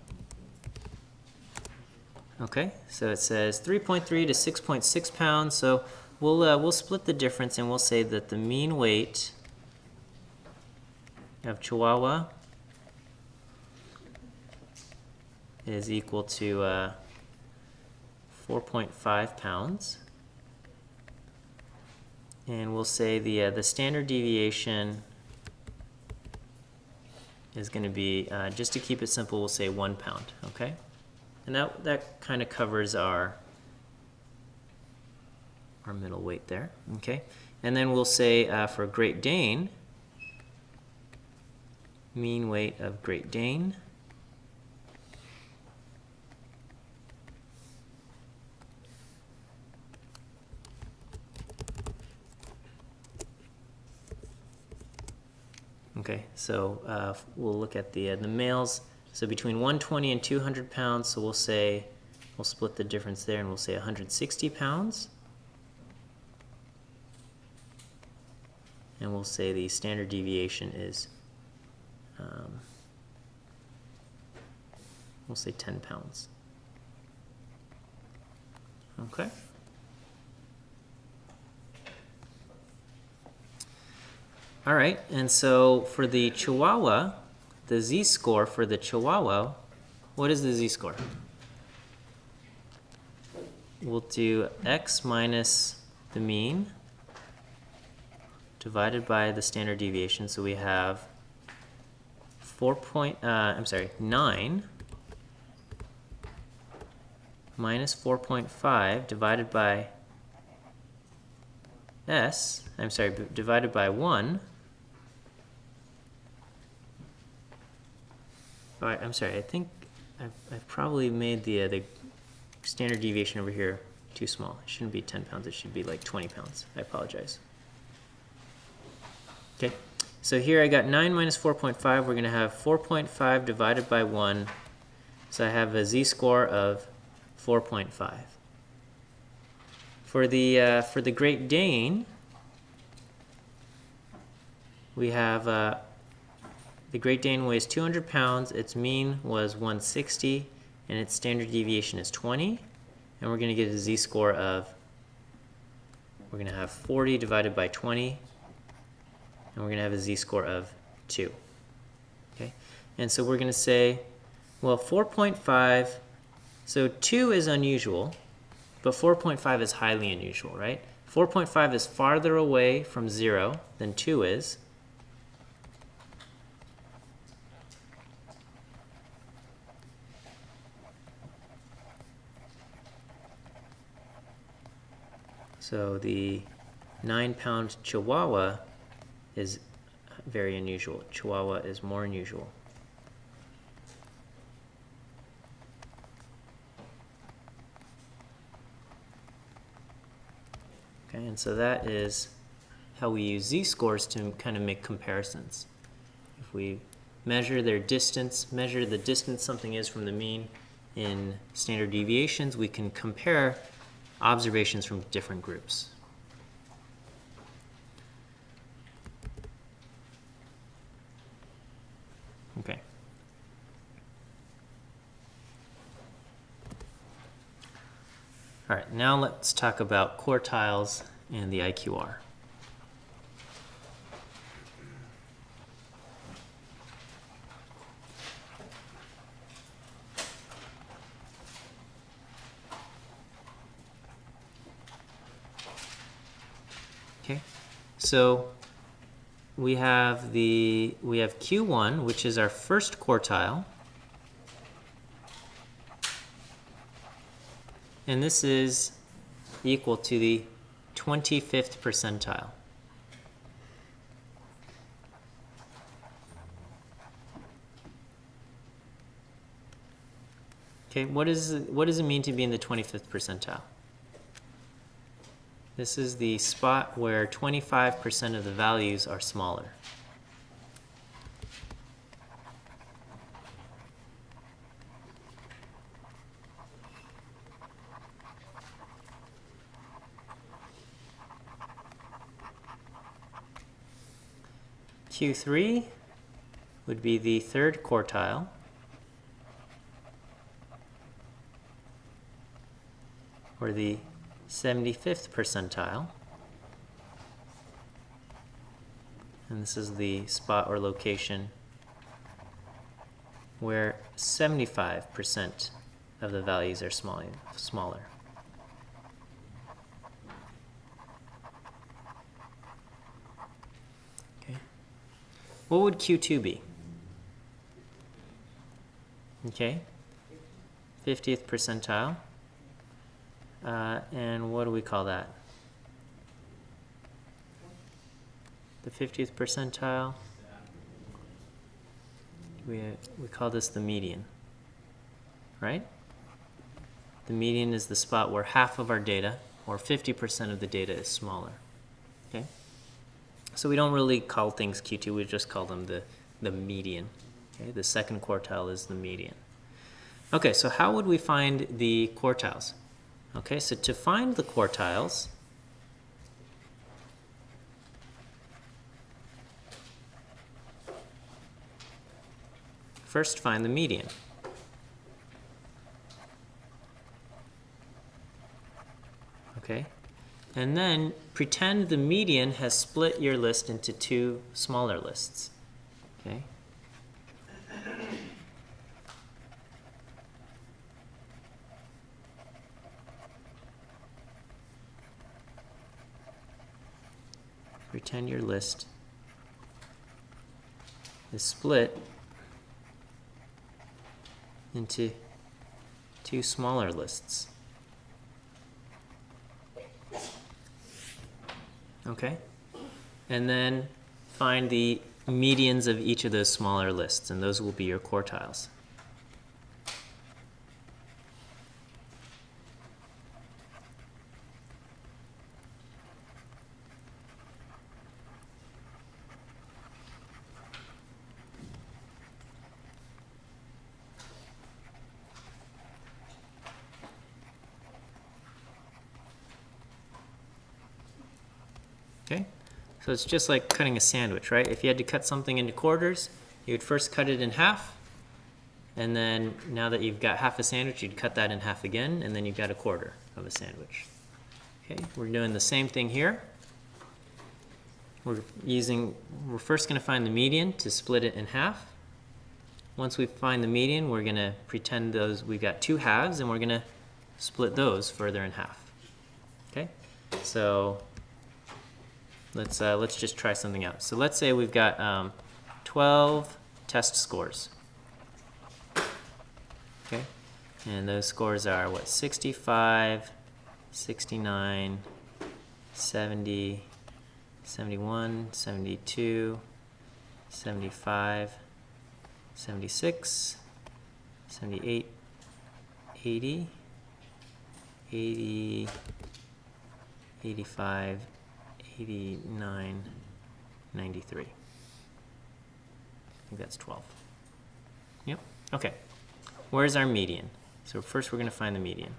A: Okay, so it says 3.3 to 6.6 pounds. So we'll split the difference and we'll say that the mean weight of Chihuahua is equal to 4.5 pounds, and we'll say the standard deviation is going to be, just to keep it simple, we'll say 1 pound. Okay, and that kind of covers our middle weight there. Okay, and then we'll say for Great Dane, mean weight of Great Dane okay, so we'll look at the males. So between 120 and 200 pounds, so we'll split the difference there and we'll say 160 pounds. And we'll say the standard deviation is, we'll say 10 pounds. Okay. All right, and so for the Chihuahua, the Z-score for the Chihuahua, what is the Z-score? We'll do x minus the mean divided by the standard deviation. So we have 9 minus 4.5 divided by divided by 1. All right, I'm sorry, I think I've probably made the standard deviation over here too small. It shouldn't be 10 pounds, it should be like 20 pounds. I apologize. Okay, so here I got 9 minus 4.5. We're going to have 4.5 divided by 1. So I have a z-score of 4.5. For the Great Dane, we have the Great Dane weighs 200 pounds. Its mean was 160, and its standard deviation is 20. And we're going to get a z-score of, we're going to have 40 divided by 20. And we're going to have a z-score of 2. Okay, and so we're going to say, well, 4.5, so 2 is unusual, but 4.5 is highly unusual, right? 4.5 is farther away from 0 than 2 is. So the 9-pound Chihuahua is very unusual. Chihuahua is more unusual. Okay, and so that is how we use z-scores to kind of make comparisons. If we measure their distance, measure the distance something is from the mean in standard deviations, we can compare observations from different groups. Okay. All right, now let's talk about quartiles and the IQR. Okay, so we have Q1, which is our first quartile, and this is equal to the 25th percentile. Okay, what does it mean to be in the 25th percentile? This is the spot where 25% of the values are smaller. Q3 would be the third quartile. Or the 75th percentile. And this is the spot or location where 75% of the values are smaller. Okay. What would Q2 be? Okay. 50th percentile. And what do we call that? The 50th percentile? We call this the median, right? The median is the spot where half of our data, or 50% of the data, is smaller. Okay? So we don't really call things Q2, we just call them the median. Okay? The second quartile is the median. Okay, so how would we find the quartiles? Okay, so to find the quartiles, first find the median. Okay, and then pretend the median has split your list into two smaller lists. Okay. Pretend your list is split into two smaller lists. Okay? And then find the medians of each of those smaller lists, and those will be your quartiles. Okay, so it's just like cutting a sandwich, right? If you had to cut something into quarters, you would first cut it in half, and then now that you've got half a sandwich, you'd cut that in half again, and then you've got a quarter of a sandwich. Okay, we're doing the same thing here. We're first going to find the median to split it in half. Once we find the median, we're going to pretend we've got two halves, and we're going to split those further in half. Okay, so let's just try something out. So let's say we've got 12 test scores. Okay, and those scores are what? 65, 69, 70, 71, 72, 75, 76, 78, 80, 80, 85, 89, 93. I think that's 12. Yep, okay. Where's our median? So first we're going to find the median.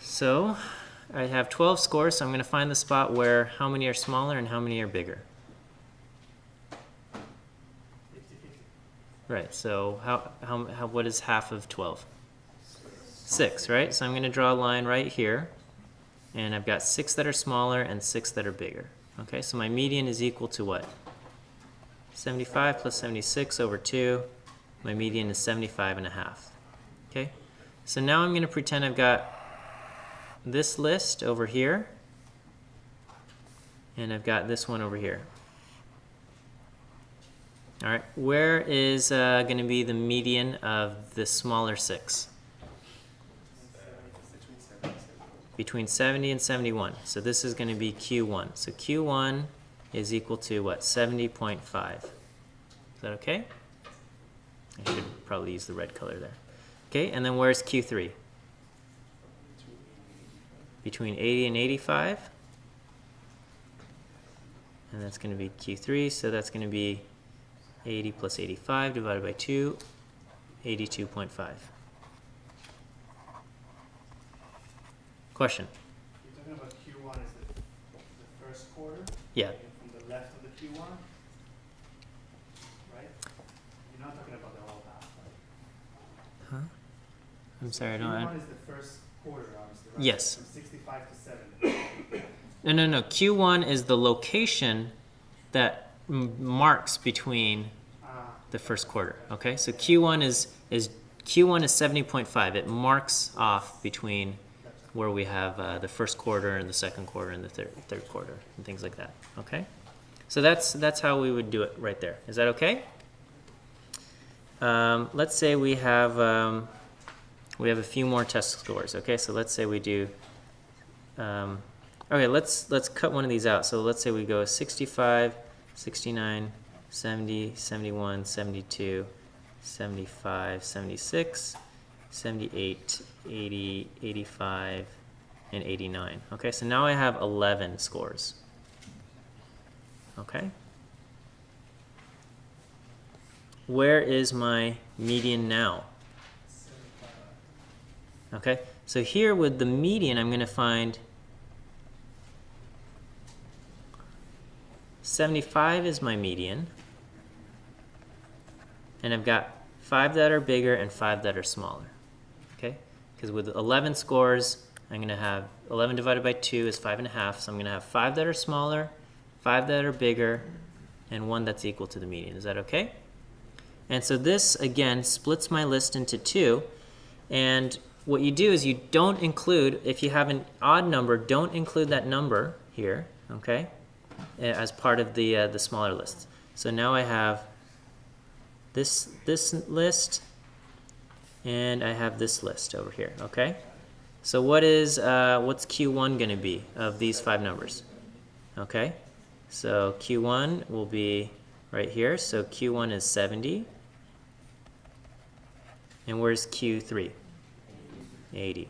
A: So I have 12 scores, so I'm going to find the spot where how many are smaller and how many are bigger. Right, so what is half of 12? 6, right? So I'm going to draw a line right here, and I've got 6 that are smaller and 6 that are bigger. Okay, so my median is equal to what? 75 plus 76 over 2. My median is 75.5. Okay, so now I'm going to pretend I've got this list over here, and I've got this one over here. All right, where is going to be the median of the smaller 6? Between 70 and 71. So this is going to be Q1. So Q1 is equal to what? 70.5. Is that okay? I should probably use the red color there. Okay, and then where's Q3? Between 80 and 85. And that's going to be Q3, so that's going to be 80 plus 85 divided by 2, 82.5. Question?
C: You're talking about Q1 is the first quarter?
A: Yeah.
C: From the left of the Q1? Right? You're not talking about the whole half, right?
A: Huh? I'm sorry, I don't...
C: Q1 is the first quarter, obviously, right?
A: Yes.
C: From 65 to 70.
A: No. Q1 is the location that marks between the first quarter. Okay, so Q1 is 70.5. It marks off between where we have the first quarter and the second quarter and the third quarter and things like that. Okay, so that's how we would do it right there. Is that okay? Let's say we have a few more test scores. Okay, so let's say we do. Okay, let's cut one of these out. So let's say we go 65, 69, 70, 71, 72, 75, 76, 78, 80, 85, and 89. Okay, so now I have 11 scores. Okay. Where is my median now? Okay, so here with the median, I'm going to find 75 is my median, and I've got 5 that are bigger and 5 that are smaller. Okay, because with 11 scores, I'm going to have 11 divided by 2 is 5.5, so I'm going to have 5 that are smaller, 5 that are bigger, and 1 that's equal to the median. Is that okay? And so this, again, splits my list into 2, and what you do is you don't include, if you have an odd number, don't include that number here, okay, as part of the smaller list. So now I have this list, and I have this list over here, okay? So what's Q1 going to be of these 5 numbers? Okay, so Q1 will be right here, so Q1 is 70. And where's Q3? 80.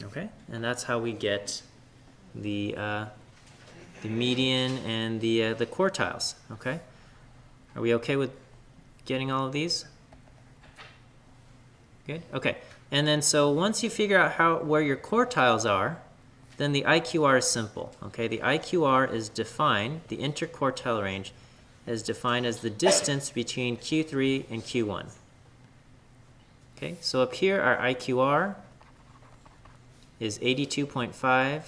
A: Okay, and that's how we get the median and the quartiles. Okay, are we okay with getting all of these? Good. Okay, and then so once you figure out where your quartiles are, then the IQR is simple. Okay, the IQR is defined, the interquartile range is defined as the distance between Q3 and Q1. Okay, so up here our IQR is 82.5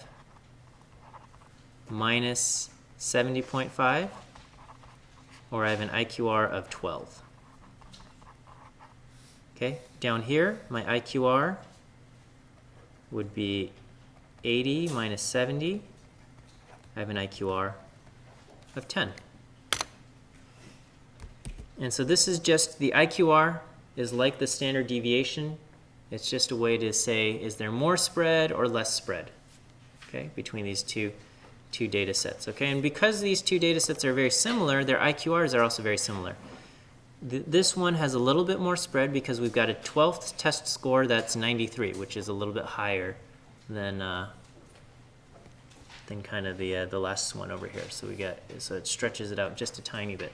A: minus 70.5, or I have an IQR of 12. Okay, down here my IQR would be 80 minus 70. I have an IQR of 10. And so this is just, the IQR is like the standard deviation. It's just a way to say, is there more spread or less spread, okay, between these two data sets, okay? And because these two data sets are very similar, their IQRs are also very similar. This one has a little bit more spread because we've got a 12th test score that's 93, which is a little bit higher than kind of the last one over here. So so it stretches it out just a tiny bit,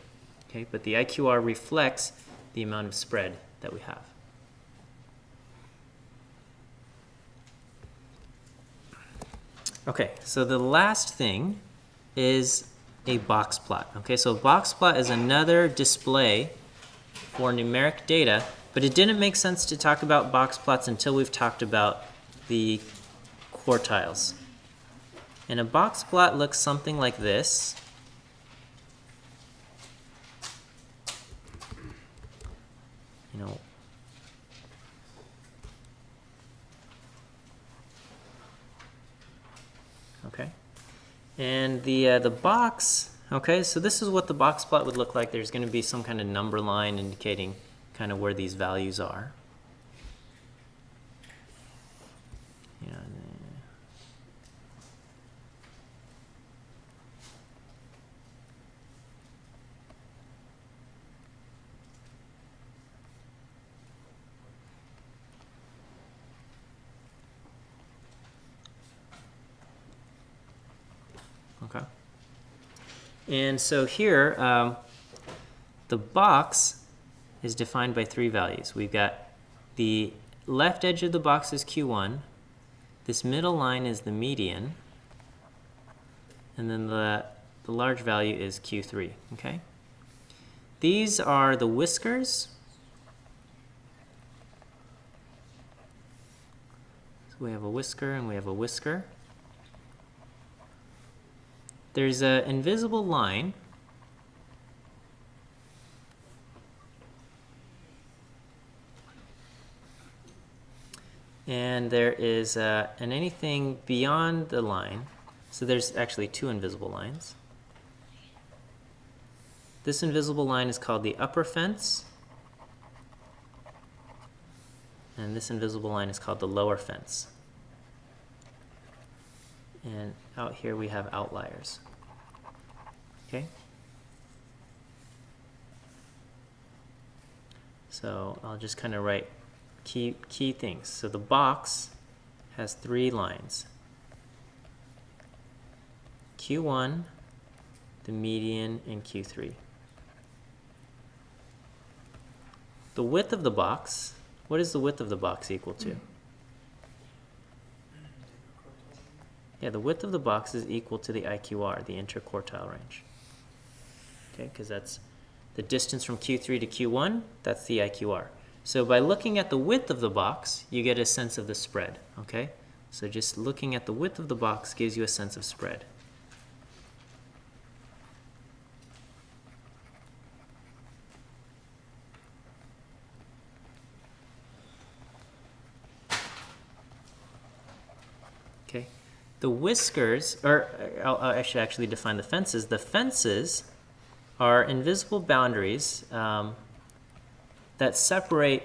A: okay? But the IQR reflects the amount of spread that we have. Okay, so the last thing is a box plot. Okay, so a box plot is another display for numeric data, but it didn't make sense to talk about box plots until we've talked about the quartiles. And a box plot looks something like this. You know, okay. And the box, okay, so this is what the box plot would look like. There's going to be some kind of number line indicating kind of where these values are. Yeah. Okay. And so here, the box is defined by 3 values. We've got the left edge of the box is Q1, this middle line is the median, and then the large value is Q3, okay? These are the whiskers. So we have a whisker and we have a whisker. There's an invisible line. And there is and anything beyond the line. So there's actually 2 invisible lines. This invisible line is called the upper fence. And this invisible line is called the lower fence. And out here we have outliers. Okay? So I'll just kind of write key things. So the box has 3 lines. Q1, the median, and Q3. The width of the box, what is the width of the box equal to? Yeah, the width of the box is equal to the IQR, the interquartile range. Okay, because that's the distance from Q3 to Q1, that's the IQR. So by looking at the width of the box, you get a sense of the spread, okay? So just looking at the width of the box gives you a sense of spread. Okay, the whiskers, or I should actually define the fences. The fences are invisible boundaries that separate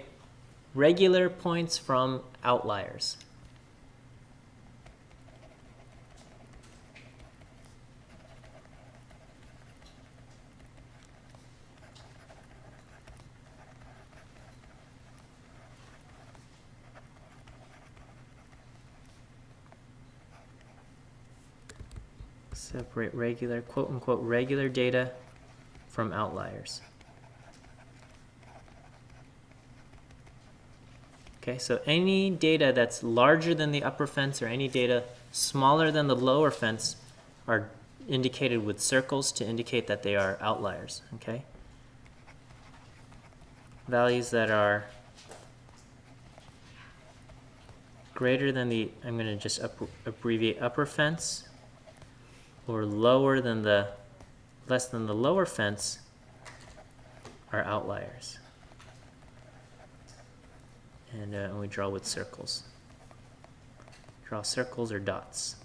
A: regular points from outliers. Separate regular, quote-unquote, regular data from outliers. Okay, so any data that's larger than the upper fence or any data smaller than the lower fence are indicated with circles to indicate that they are outliers, okay? Values that are greater than the, I'm going to just abbreviate upper fence, or lower than the, less than the lower fence are outliers. And we draw with circles. Draw circles or dots.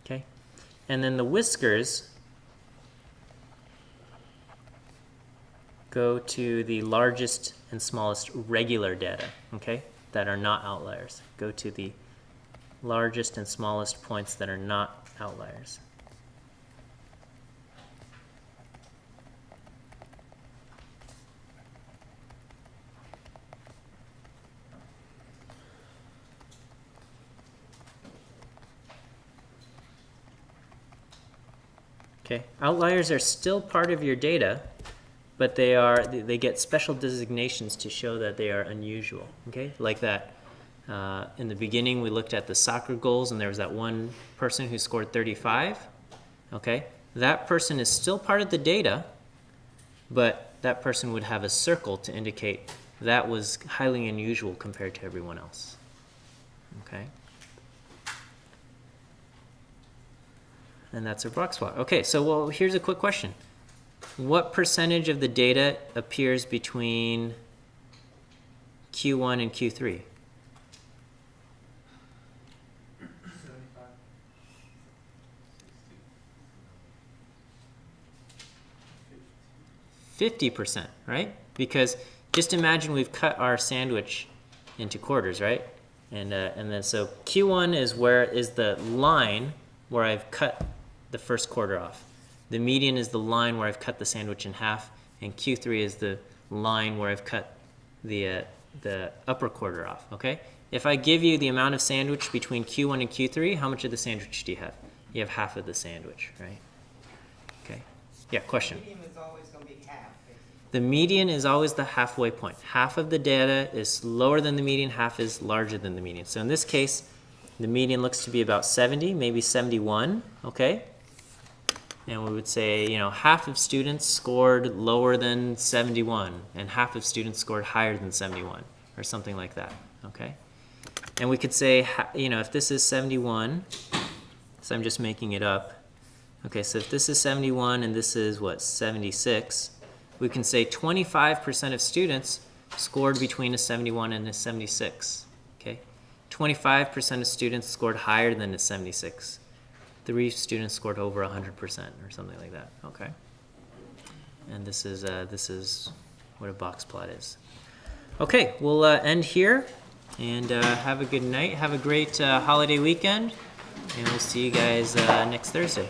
A: Okay? And then the whiskers go to the largest and smallest regular data, okay, that are not outliers. Go to the largest and smallest points that are not outliers. Okay, outliers are still part of your data, but they get special designations to show that they are unusual. Okay, like that. In the beginning, we looked at the soccer goals, and there was that one person who scored 35. Okay, that person is still part of the data, but that person would have a circle to indicate that was highly unusual compared to everyone else. Okay. And that's our box plot. Okay, so well, here's a quick question. What percentage of the data appears between Q1 and Q3?
C: 75.
A: 50%, right? Because just imagine we've cut our sandwich into quarters, right? And then so Q1 is the line where I've cut the first quarter off. The median is the line where I've cut the sandwich in half, and Q3 is the line where I've cut the upper quarter off, okay? If I give you the amount of sandwich between Q1 and Q3, how much of the sandwich do you have? You have half of the sandwich, right? Okay. Yeah, question.
D: The median is always going to be half, basically.
A: The median is always the halfway point. Half of the data is lower than the median, half is larger than the median. So in this case, the median looks to be about 70, maybe 71, okay? And we would say, you know, half of students scored lower than 71, and half of students scored higher than 71, or something like that, okay? And we could say, you know, if this is 71, so I'm just making it up. Okay, so if this is 71 and this is, what, 76, we can say 25% of students scored between a 71 and a 76, okay? 25% of students scored higher than a 76. 3 students scored over 100% or something like that, okay? And this is what a box plot is. Okay, we'll end here, and have a good night. Have a great holiday weekend, and we'll see you guys next Thursday.